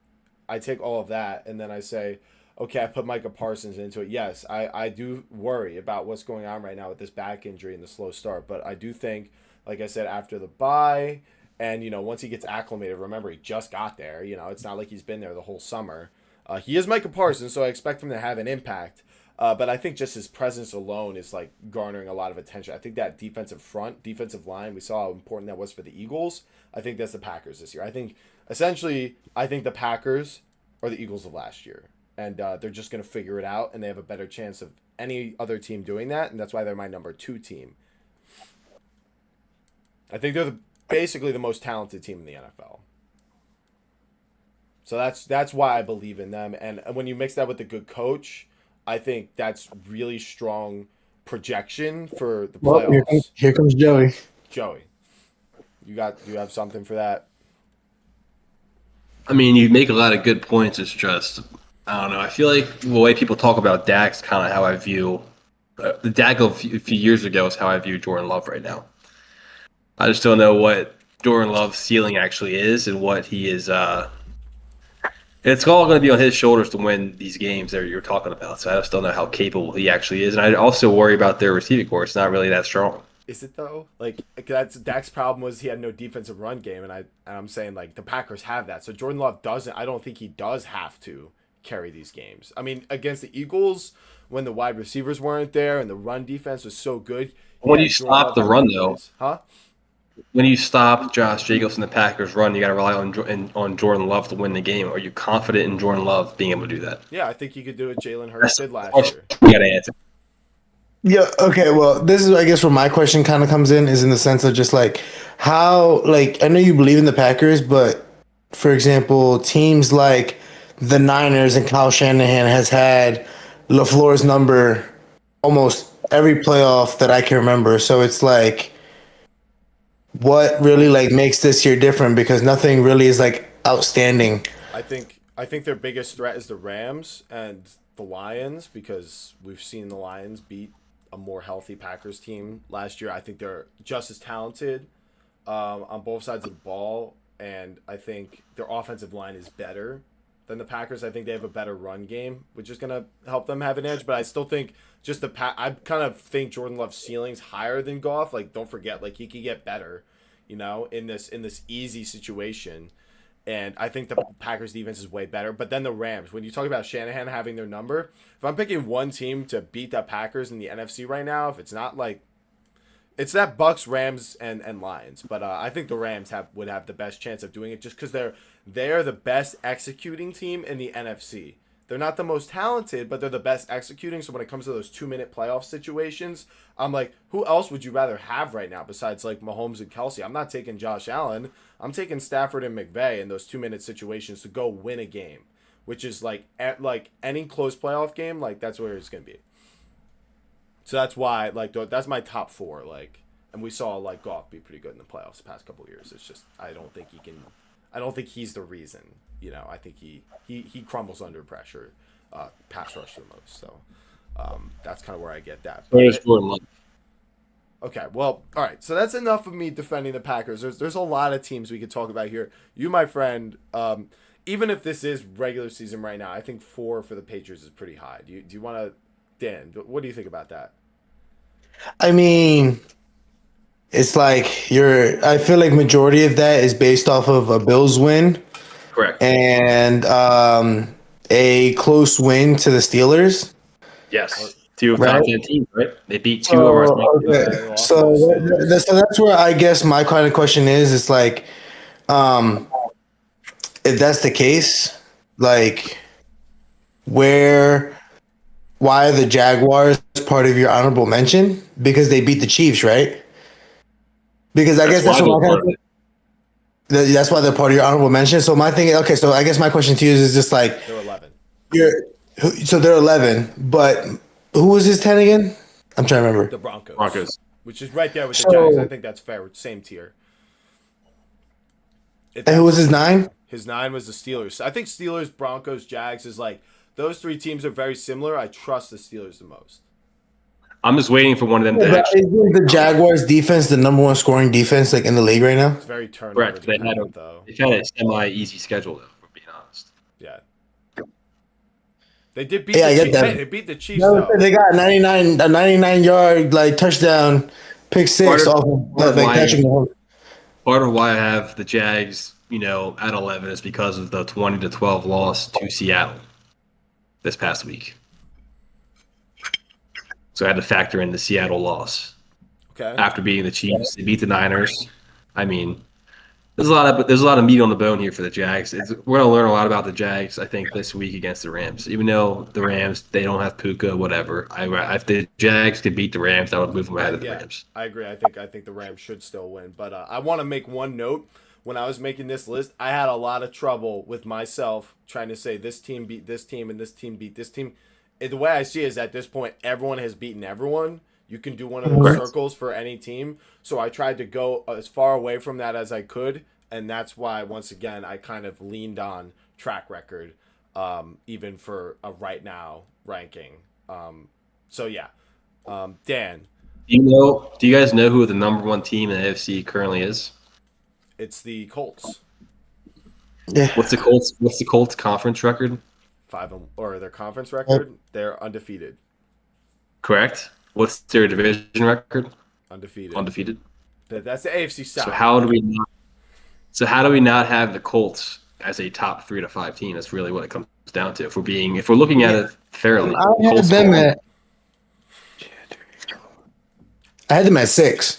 I take all of that and then I say, okay, I put Micah Parsons into it. Yes, I do worry about what's going on right now with this back injury and the slow start. But I do think, like I said, after the bye and, once he gets acclimated, remember, he just got there. It's not like he's been there the whole summer. He is Micah Parsons, so I expect him to have an impact. But I think just his presence alone is, like, garnering a lot of attention. I think that defensive line, we saw how important that was for the Eagles. I think that's the Packers this year. I think the Packers are the Eagles of last year. And they're just going to figure it out, and they have a better chance of any other team doing that, and that's why they're my number 2 team. I think they're basically the most talented team in the NFL. So that's why I believe in them. And when you mix that with a good coach, I think that's really strong projection for the playoffs. Well, here comes Joey. Joey, you have something for that? I mean, you make a lot of good points. It's just, I don't know. I feel like the way people talk about Dak's kind of how I view the Dak of a few years ago is how I view Jordan Love right now. I just don't know what Jordan Love's ceiling actually is and what he is. It's all going to be on his shoulders to win these games that you're talking about. So I just don't know how capable he actually is. And I also worry about their receiving corps. It's not really that strong. Is it though? Like, that's Dak's problem was he had no defensive run game, and I'm saying, like, the Packers have that. So Jordan Love doesn't. I don't think he does have to carry these games. I mean, against the Eagles, when the wide receivers weren't there and the run defense was so good. When you stop the run, though, huh? When you stop Josh Jacobs and the Packers' run, you got to rely on Jordan Love to win the game. Are you confident in Jordan Love being able to do that? Yeah, I think you could do what Jalen Hurts did last year. You got to answer. Yeah, okay, well, this is, I guess, where my question kind of comes in the sense of just, like, how, like, I know you believe in the Packers, but, for example, teams like the Niners and Kyle Shanahan has had LaFleur's number almost every playoff that I can remember. So it's like, what really, like, makes this year different? Because nothing really is, like, outstanding. I think their biggest threat is the Rams and the Lions, because we've seen the Lions beat a more healthy Packers team last year. I think they're just as talented on both sides of the ball, and I think their offensive line is better than the Packers. I think they have a better run game, which is going to help them have an edge, but I still think just I kind of think Jordan Love's ceiling's higher than Goff. Like, don't forget, like, he could get better, in this easy situation. And I think the Packers defense is way better. But then the Rams, when you talk about Shanahan having their number, if I'm picking one team to beat the Packers in the NFC right now, if it's not like, it's that Bucks, Rams, and Lions. But I think the Rams would have the best chance of doing it just because they're the best executing team in the NFC. They're not the most talented, but they're the best executing. So when it comes to those 2-minute playoff situations, I'm like, who else would you rather have right now besides, like, Mahomes and Kelsey? I'm not taking Josh Allen. I'm taking Stafford and McVay in those 2-minute situations to go win a game, which is like any close playoff game, like, that's where it's going to be. So that's why, like, that's my top 4. Like, and we saw, like, Goff be pretty good in the playoffs the past couple of years. It's just, I don't think he's the reason. I think he crumbles under pressure, pass rush the most. So that's kind of where I get that. Okay, well, all right. So that's enough of me defending the Packers. There's a lot of teams we could talk about here. You, my friend, even if this is regular season right now, I think 4 for the Patriots is pretty high. Do you want to, Dan? What do you think about that? I mean, it's like I feel like majority of that is based off of a Bills win. Correct. And a close win to the Steelers. Yes. 2 of top 10 teams, right? They beat 2 of our okay. So that's where I guess my kind of question is. It's like, if that's the case, like, why are the Jaguars part of your honorable mention? Because they beat the Chiefs, right? Because I guess that's what that's why they're part of your honorable mention. So my thing, okay, so I guess my question to you is just like, they're 11. So they're 11, but who was his 10 again? I'm trying to remember. The Broncos. which is right there with the Jags. I think that's fair. Same tier. And who was his 9? His 9 was the Steelers. I think Steelers, Broncos, Jags is like those 3 teams are very similar. I trust the Steelers the most. I'm just waiting for one of them to actually. Isn't the Jaguars defense the number 1 scoring defense like in the league right now? It's very turnover. Correct. They've had a semi-easy schedule though, for being honest. Yeah. They did beat the Chiefs. Hey, they beat the Chiefs though. They got a 99-yard like touchdown pick 6 off of catching the Part of why I have the Jags, at 11 is because of the 20-12 loss to Seattle this past week. So I had to factor in the Seattle loss. Okay. After beating the Chiefs, they beat the Niners. I mean, there's a lot of meat on the bone here for the Jags. We're going to learn a lot about the Jags, I think, this week against the Rams. Even though the Rams, they don't have Puka, whatever. If the Jags could beat the Rams, I would move them ahead of the Rams. I agree. I think the Rams should still win. But I want to make one note. When I was making this list, I had a lot of trouble with myself trying to say this team beat this team and this team beat this team. The way I see it is at this point, everyone has beaten everyone. You can do one of those circles for any team. So I tried to go as far away from that as I could. And that's why, once again, I kind of leaned on track record, even for a right now ranking. Dan. Do you guys know who the number 1 team in the AFC currently is? It's the Colts. Yeah. What's the Colts conference record? 5 or their conference record? They're undefeated. Correct. What's their division record? Undefeated. That's the AFC South. So how do we not have the Colts as a top 3 to 5 team? That's really what it comes down to. If we're looking at it fairly, I had them at 6.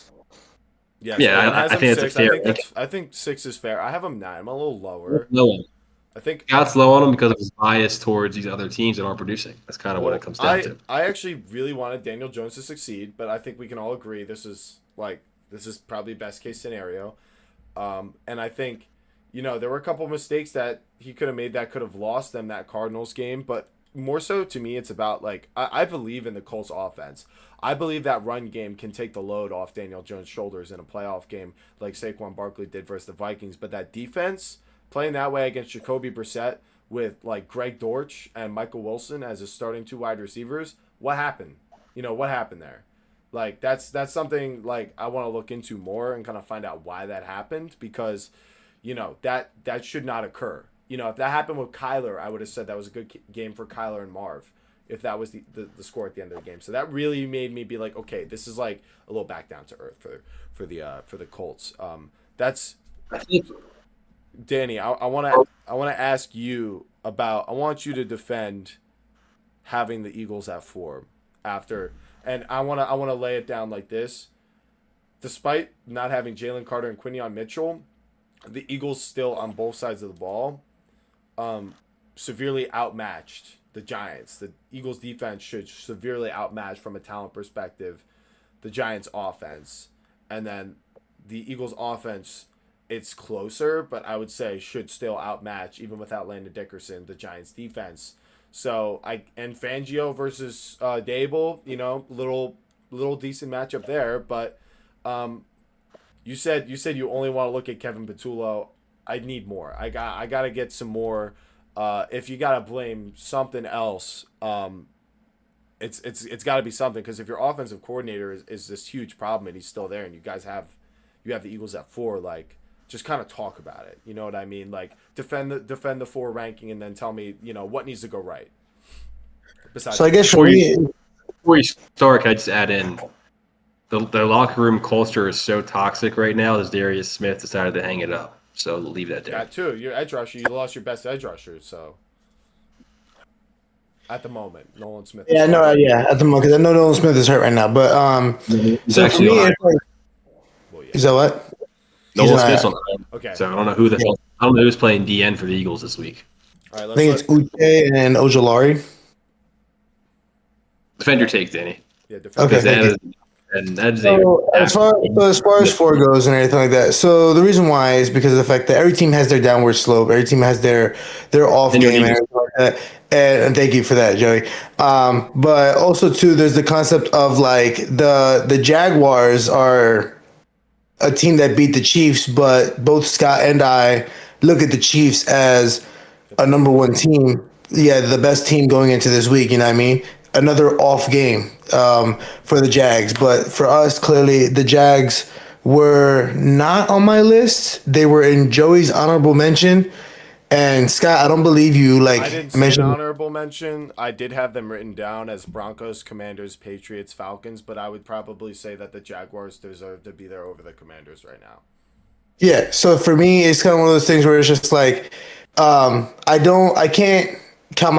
Yeah, I think that's fair. I think 6 is fair. I have them 9. I'm a little lower. No. I think Scott's low on them because of his bias towards these other teams that aren't producing. That's kind of what it comes down to. I actually really wanted Daniel Jones to succeed, but I think we can all agree this is probably best case scenario. And I think, there were a couple of mistakes that he could have made that could have lost them that Cardinals game. But more so to me, it's about I believe in the Colts offense. I believe that run game can take the load off Daniel Jones' shoulders in a playoff game like Saquon Barkley did versus the Vikings. But that defense, playing that way against Jacoby Brissett with Greg Dortch and Michael Wilson as his starting 2 wide receivers, what happened? What happened there? That's something I want to look into more and kind of find out why that happened because, that should not occur. If that happened with Kyler, I would have said that was a good game for Kyler and Marv if that was the score at the end of the game. So that really made me be like, okay, this is a little back down to earth for the Colts. That's Danny. I want to ask you about. I want you to defend having the Eagles at 4 after. And I want to lay it down like this. Despite not having Jalen Carter and Quinyon Mitchell, the Eagles still on both sides of the ball severely outmatched the Giants. The Eagles defense should severely outmatch from a talent perspective the Giants offense. And then the Eagles offense, it's closer, but I would say should still outmatch, even without Landon Dickerson, the Giants defense. So and Fangio versus Dable, little decent matchup there. But you said you only want to look at Kevin Patullo. I need more. I got to get some more. If you got to blame something else, it's got to be something, because if your offensive coordinator is this huge problem and he's still there, and you have the Eagles at 4, just kind of talk about it. You know what I mean? Defend the 4 ranking and then tell me, what needs to go right. Besides, so I guess before you start, can I just add in the locker room culture is so toxic right now as Darius Smith decided to hang it up. So leave that there. That too. Your edge rusher, you lost your best edge rusher. So at the moment, Nolan Smith. At the moment, because I know Nolan Smith is hurt right now. But so for me, is that what? Nolan Smith's on the okay. So I don't know who's playing DN for the Eagles this week. All right, I think it's Uche and Ojulari. Defend your take, Danny. Yeah, defend. Okay. As far as 4 goes and everything like that, so the reason why is because of the fact that every team has their downward slope, every team has their off game and everything like that. And thank you for that, Joey. But also too, there's the concept of like the Jaguars are a team that beat the Chiefs, but both Scott and I look at the Chiefs as a number one team. Yeah, the best team going into this week. You know what I mean? Another off game for the Jags, but for us, clearly the Jags were not on my list. They were in Joey's honorable mention. And Scott, I don't believe you I didn't say an mentioned. honorable mention. I did have them written down as Broncos, Commanders, Patriots, Falcons, but I would probably say that the Jaguars deserve to be there over the Commanders right now. Yeah, so for me, it's kind of one of those things where it's just like, I can't count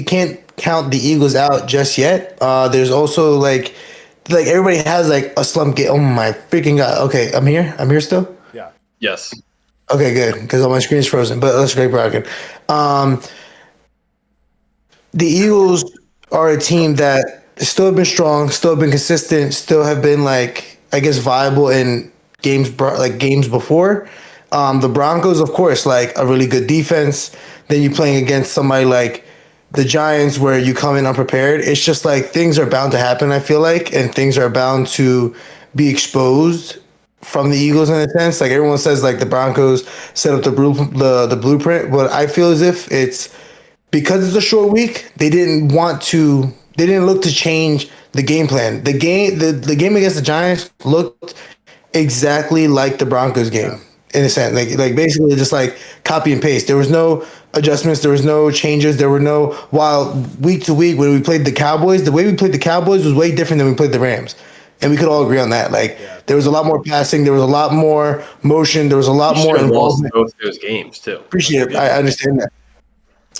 can't count the Eagles out just yet. There's also like everybody has like a slump game. Oh my freaking god! Okay, I'm here. I'm here still. Yeah. Yes. Okay, good, because all my screen is frozen. But let's great bragging. The Eagles are a team that still have been strong, still have been consistent, still have been like I guess viable in games before. The Broncos, of course, like a really good defense. Then you playing against somebody like the Giants, where you come in unprepared. It's just like things are bound to happen. I feel like, and things are bound to be exposed from the Eagles in a sense. Like everyone says, like the Broncos set up the blueprint, but I feel as if it's because it's a short week. They didn't look to change the game plan. The game against the Giants looked exactly like the Broncos game in a sense. Like basically just like copy and paste. There was no adjustments. There was no changes. There were no. While week to week when we played the Cowboys, the way we played the Cowboys was way different than we played the Rams. And we could all agree on that. Like there was a lot more passing, there was a lot more motion, there was a lot more involvement. Both those games too. Appreciate it. I understand that.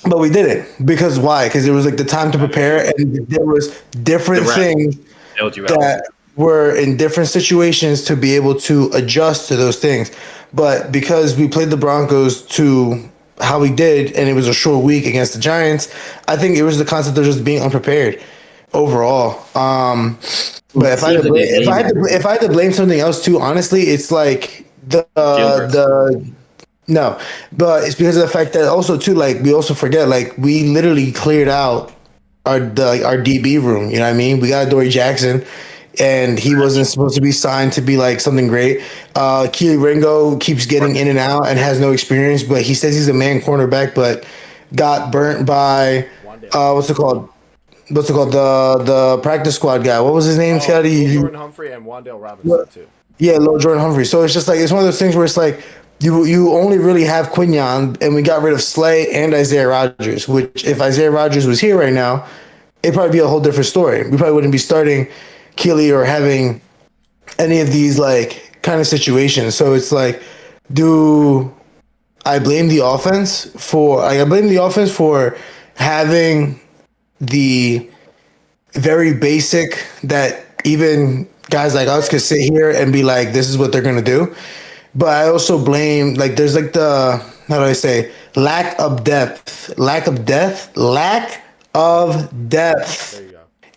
But we didn't. Because why? Because there was like the time to prepare and there was different things that were in different situations to be able to adjust to those things. But because we played the Broncos to how we did and it was a short week against the Giants, I think it was the concept of just being unprepared overall. But if I had to blame something else too, honestly, it's like no, but it's because of the fact that also too, like we also forget, like we literally cleared out our DB room. You know what I mean? We got Dory Jackson, and he wasn't supposed to be signed to be like something great. Keely Ringo keeps getting in and out and has no experience, but he says he's a man cornerback, but got burnt by what's it called? The practice squad guy. What was his name, Scotty? Jordan Humphrey and Wan'Dale Robinson too. Yeah, Lil Jordan Humphrey. So it's just like it's one of those things where it's like you only really have Quinyon, and we got rid of Slay and Isaiah Rodgers. Which if Isaiah Rodgers was here right now, it'd probably be a whole different story. We probably wouldn't be starting Keely or having any of these like kind of situations. So it's like, do I blame the offense for? I blame the offense for having the very basic that even guys like us could sit here and be like, this is what they're going to do. But I also blame, like, there's like how do I say, lack of depth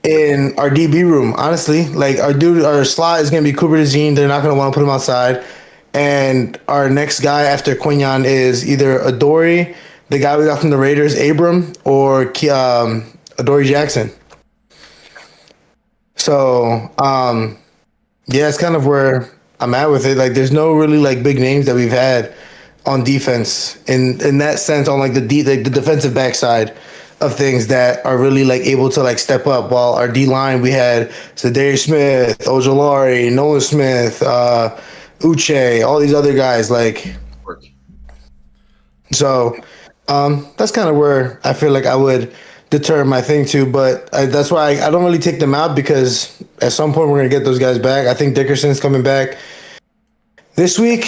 in our DB room. Honestly, like our slot is going to be Cooper DeZean. They're not going to want to put him outside. And our next guy after Quinyon is either Adoree, the guy we got from the Raiders, Abram, or Adoree Jackson. So, yeah, it's kind of where I'm at with it. Like, there's no really like big names that we've had on defense in that sense on like the defensive backside of things that are really like able to like step up. While our D line, we had Zadarius Smith, Ojolari, Nolan Smith, Uche, all these other guys. Like, so that's kind of where I feel like I would deter my thing too, but that's why I don't really take them out because at some point we're going to get those guys back. I think Dickerson's coming back this week,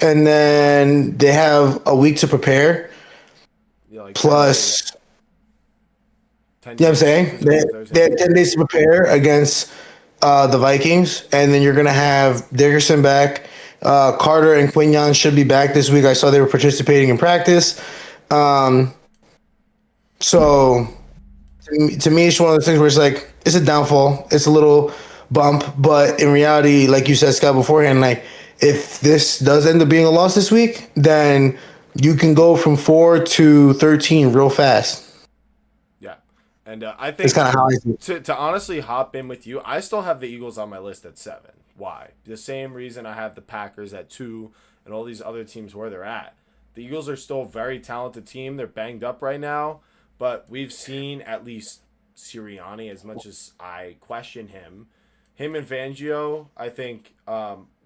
and then they have a week to prepare. Yeah, like Plus, you know what I'm saying? They have 10 days to prepare against the Vikings, and then you're going to have Dickerson back. Carter and Quinyon should be back this week. I saw they were participating in practice. So to me, it's one of those things where it's like, it's a downfall. It's a little bump. But in reality, like you said, Scott, beforehand, like if this does end up being a loss this week, then you can go from 4 to 13 real fast. Yeah. And I think It's kind of how I see it. to honestly hop in with you, I still have the Eagles on my list at 7. Why? The same reason I have the Packers at 2 and all these other teams where they're at. The Eagles are still a very talented team. They're banged up right now, but we've seen at least Sirianni, as much as I question him and Fangio, I think,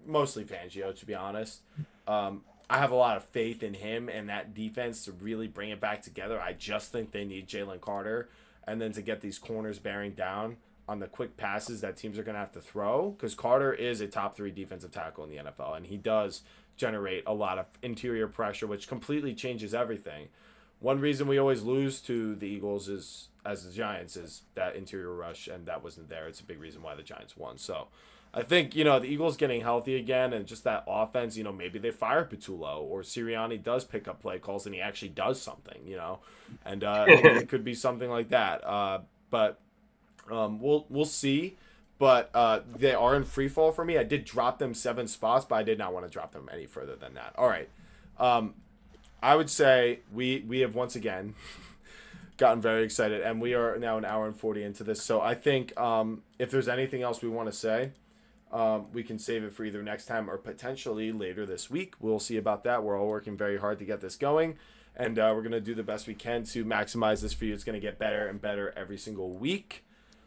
mostly Fangio, to be honest. I have a lot of faith in him and that defense to really bring it back together. I just think they need Jalen Carter and then to get these corners bearing down on the quick passes that teams are going to have to throw, because Carter is a top 3 defensive tackle in the NFL, and he does generate a lot of interior pressure, which completely changes everything. One reason we always lose to the Eagles is, as the Giants, is that interior rush, and that wasn't there. It's a big reason why the Giants won. So I think, the Eagles getting healthy again and just that offense, maybe they fire Petullo or Sirianni does pick up play calls and he actually does something, and it could be something like that. But we'll see. But they are in free fall for me. I did drop them 7 spots, but I did not want to drop them any further than that. All right. I would say we have once again gotten very excited, and we are now an hour and 40 into this. So I think if there's anything else we want to say, we can save it for either next time or potentially later this week. We'll see about that. We're all working very hard to get this going, and we're going to do the best we can to maximize this for you. It's going to get better and better every single week.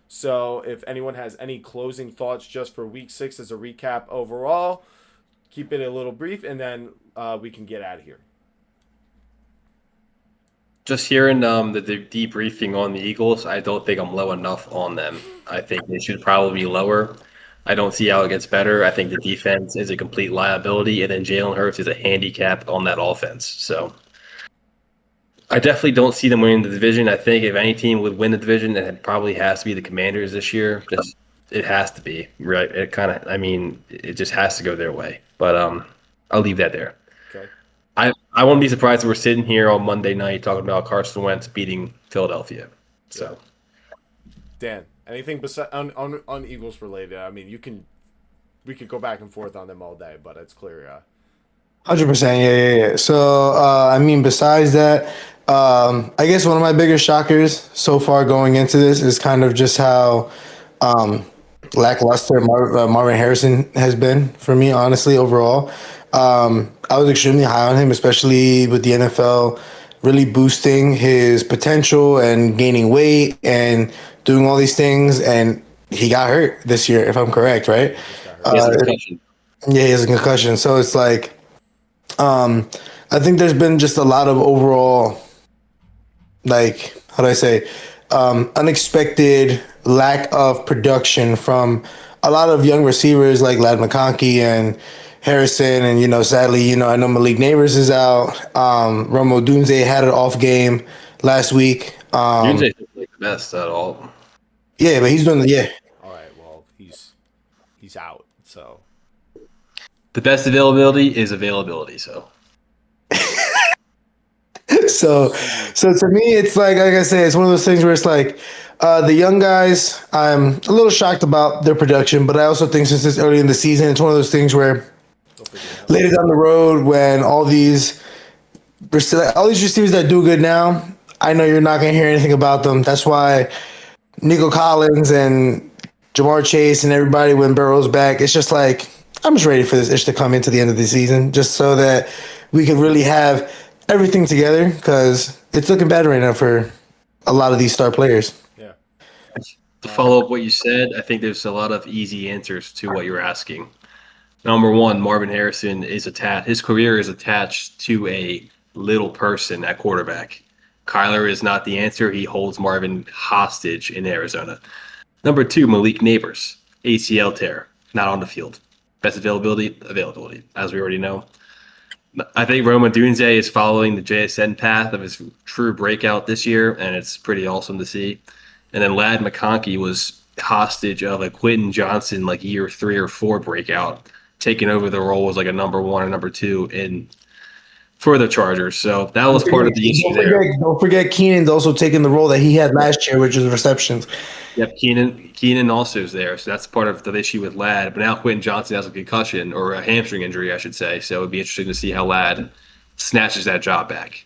So if anyone has any closing thoughts just for week 6 as a recap overall, keep it a little brief, and then we can get out of here. Just hearing the debriefing on the Eagles, I don't think I'm low enough on them. I think they should probably be lower. I don't see how it gets better. I think the defense is a complete liability, and then Jalen Hurts is a handicap on that offense. So I definitely don't see them winning the division. I think if any team would win the division, it probably has to be the Commanders this year. Just it has to be, right? It just has to go their way. But I'll leave that there. Okay. I won't be surprised if we're sitting here on Monday night talking about Carson Wentz beating Philadelphia. So, Dan, anything on Eagles related? I mean, we could go back and forth on them all day, but it's clear. 100%. Yeah. So, besides that, I guess one of my biggest shockers so far going into this is kind of just how lackluster Marvin Harrison has been for me, honestly, overall. I was extremely high on him, especially with the NFL really boosting his potential and gaining weight and doing all these things. And he got hurt this year, if I'm correct, right? He has a concussion. Yeah, he has a concussion. So it's like, I think there's been just a lot of overall, like, how do I say, unexpected lack of production from a lot of young receivers like Ladd McConkey and Harrison, and sadly, I know Malik Neighbors is out. Romo Dunze had an off game last week. Dunze is like the best at all. Yeah, but he's doing All right, well, he's out, so the best availability is availability. So to me, it's like I say, it's one of those things where it's like the young guys. I'm a little shocked about their production, but I also think since it's early in the season, it's one of those things where later down the road, when all these receivers that do good now, I know you're not going to hear anything about them. That's why Nico Collins and Jamar Chase and everybody, when Burrow's back, it's just like, I'm just ready for this ish to come into the end of the season, just so that we can really have everything together, because it's looking bad right now for a lot of these star players. Yeah. To follow up what you said, I think there's a lot of easy answers to what you're asking. Number one, Marvin Harrison is attached. His career is attached to a little person at quarterback. Kyler is not the answer. He holds Marvin hostage in Arizona. Number two, Malik Neighbors, ACL tear, not on the field. Best availability, as we already know. I think Roma Dunze is following the JSN path of his true breakout this year, and it's pretty awesome to see. And then Ladd McConkey was hostage of a Quentin Johnson like year 3 or 4 breakout, taking over the role as like a number 1 or number 2 for the Chargers. So that was part of the issue there. Don't forget Keenan's also taking the role that he had last year, which is receptions. Yep, Keenan also is there. So that's part of the issue with Ladd. But now Quentin Johnson has a concussion, or a hamstring injury, I should say. So it would be interesting to see how Ladd snatches that job back.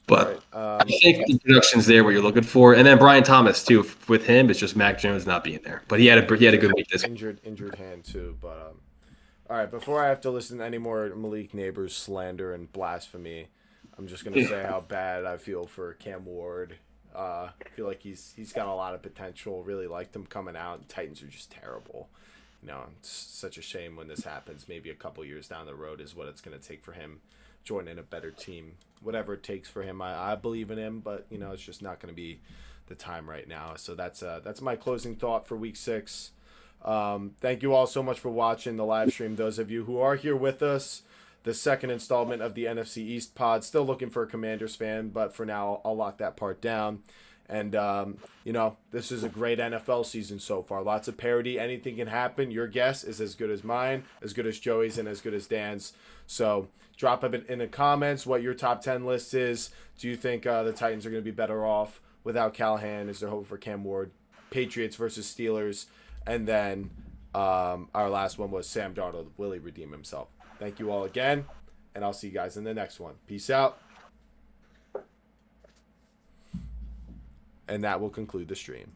But All I think the production's there what you're looking for, and then Brian Thomas too. With him, it's just Mac Jones not being there, but he had a good week this week. injured hand too. But all right, before I have to listen to any more Malik Neighbors slander and blasphemy, I'm just gonna say how bad I feel for Cam Ward. I feel like he's got a lot of potential. Really liked him coming out. Titans are just terrible. You know, it's such a shame when this happens. Maybe a couple years down the road is what it's going to take for him joining a better team. Whatever it takes for him, I believe in him, but you know, it's just not going to be the time right now. So that's my closing thought for week 6. Thank you all so much for watching the live stream. Those of you who are here with us, the second installment of the NFC East pod. Still looking for a Commanders fan, but for now, I'll lock that part down. And, you know, this is a great NFL season so far. Lots of parity. Anything can happen. Your guess is as good as mine, as good as Joey's, and as good as Dan's. So drop it in the comments what your top 10 list is. Do you think the Titans are going to be better off without Callahan? Is there hope for Cam Ward? Patriots versus Steelers. And then our last one was Sam Darnold. Will he redeem himself? Thank you all again, and I'll see you guys in the next one. Peace out. And that will conclude the stream.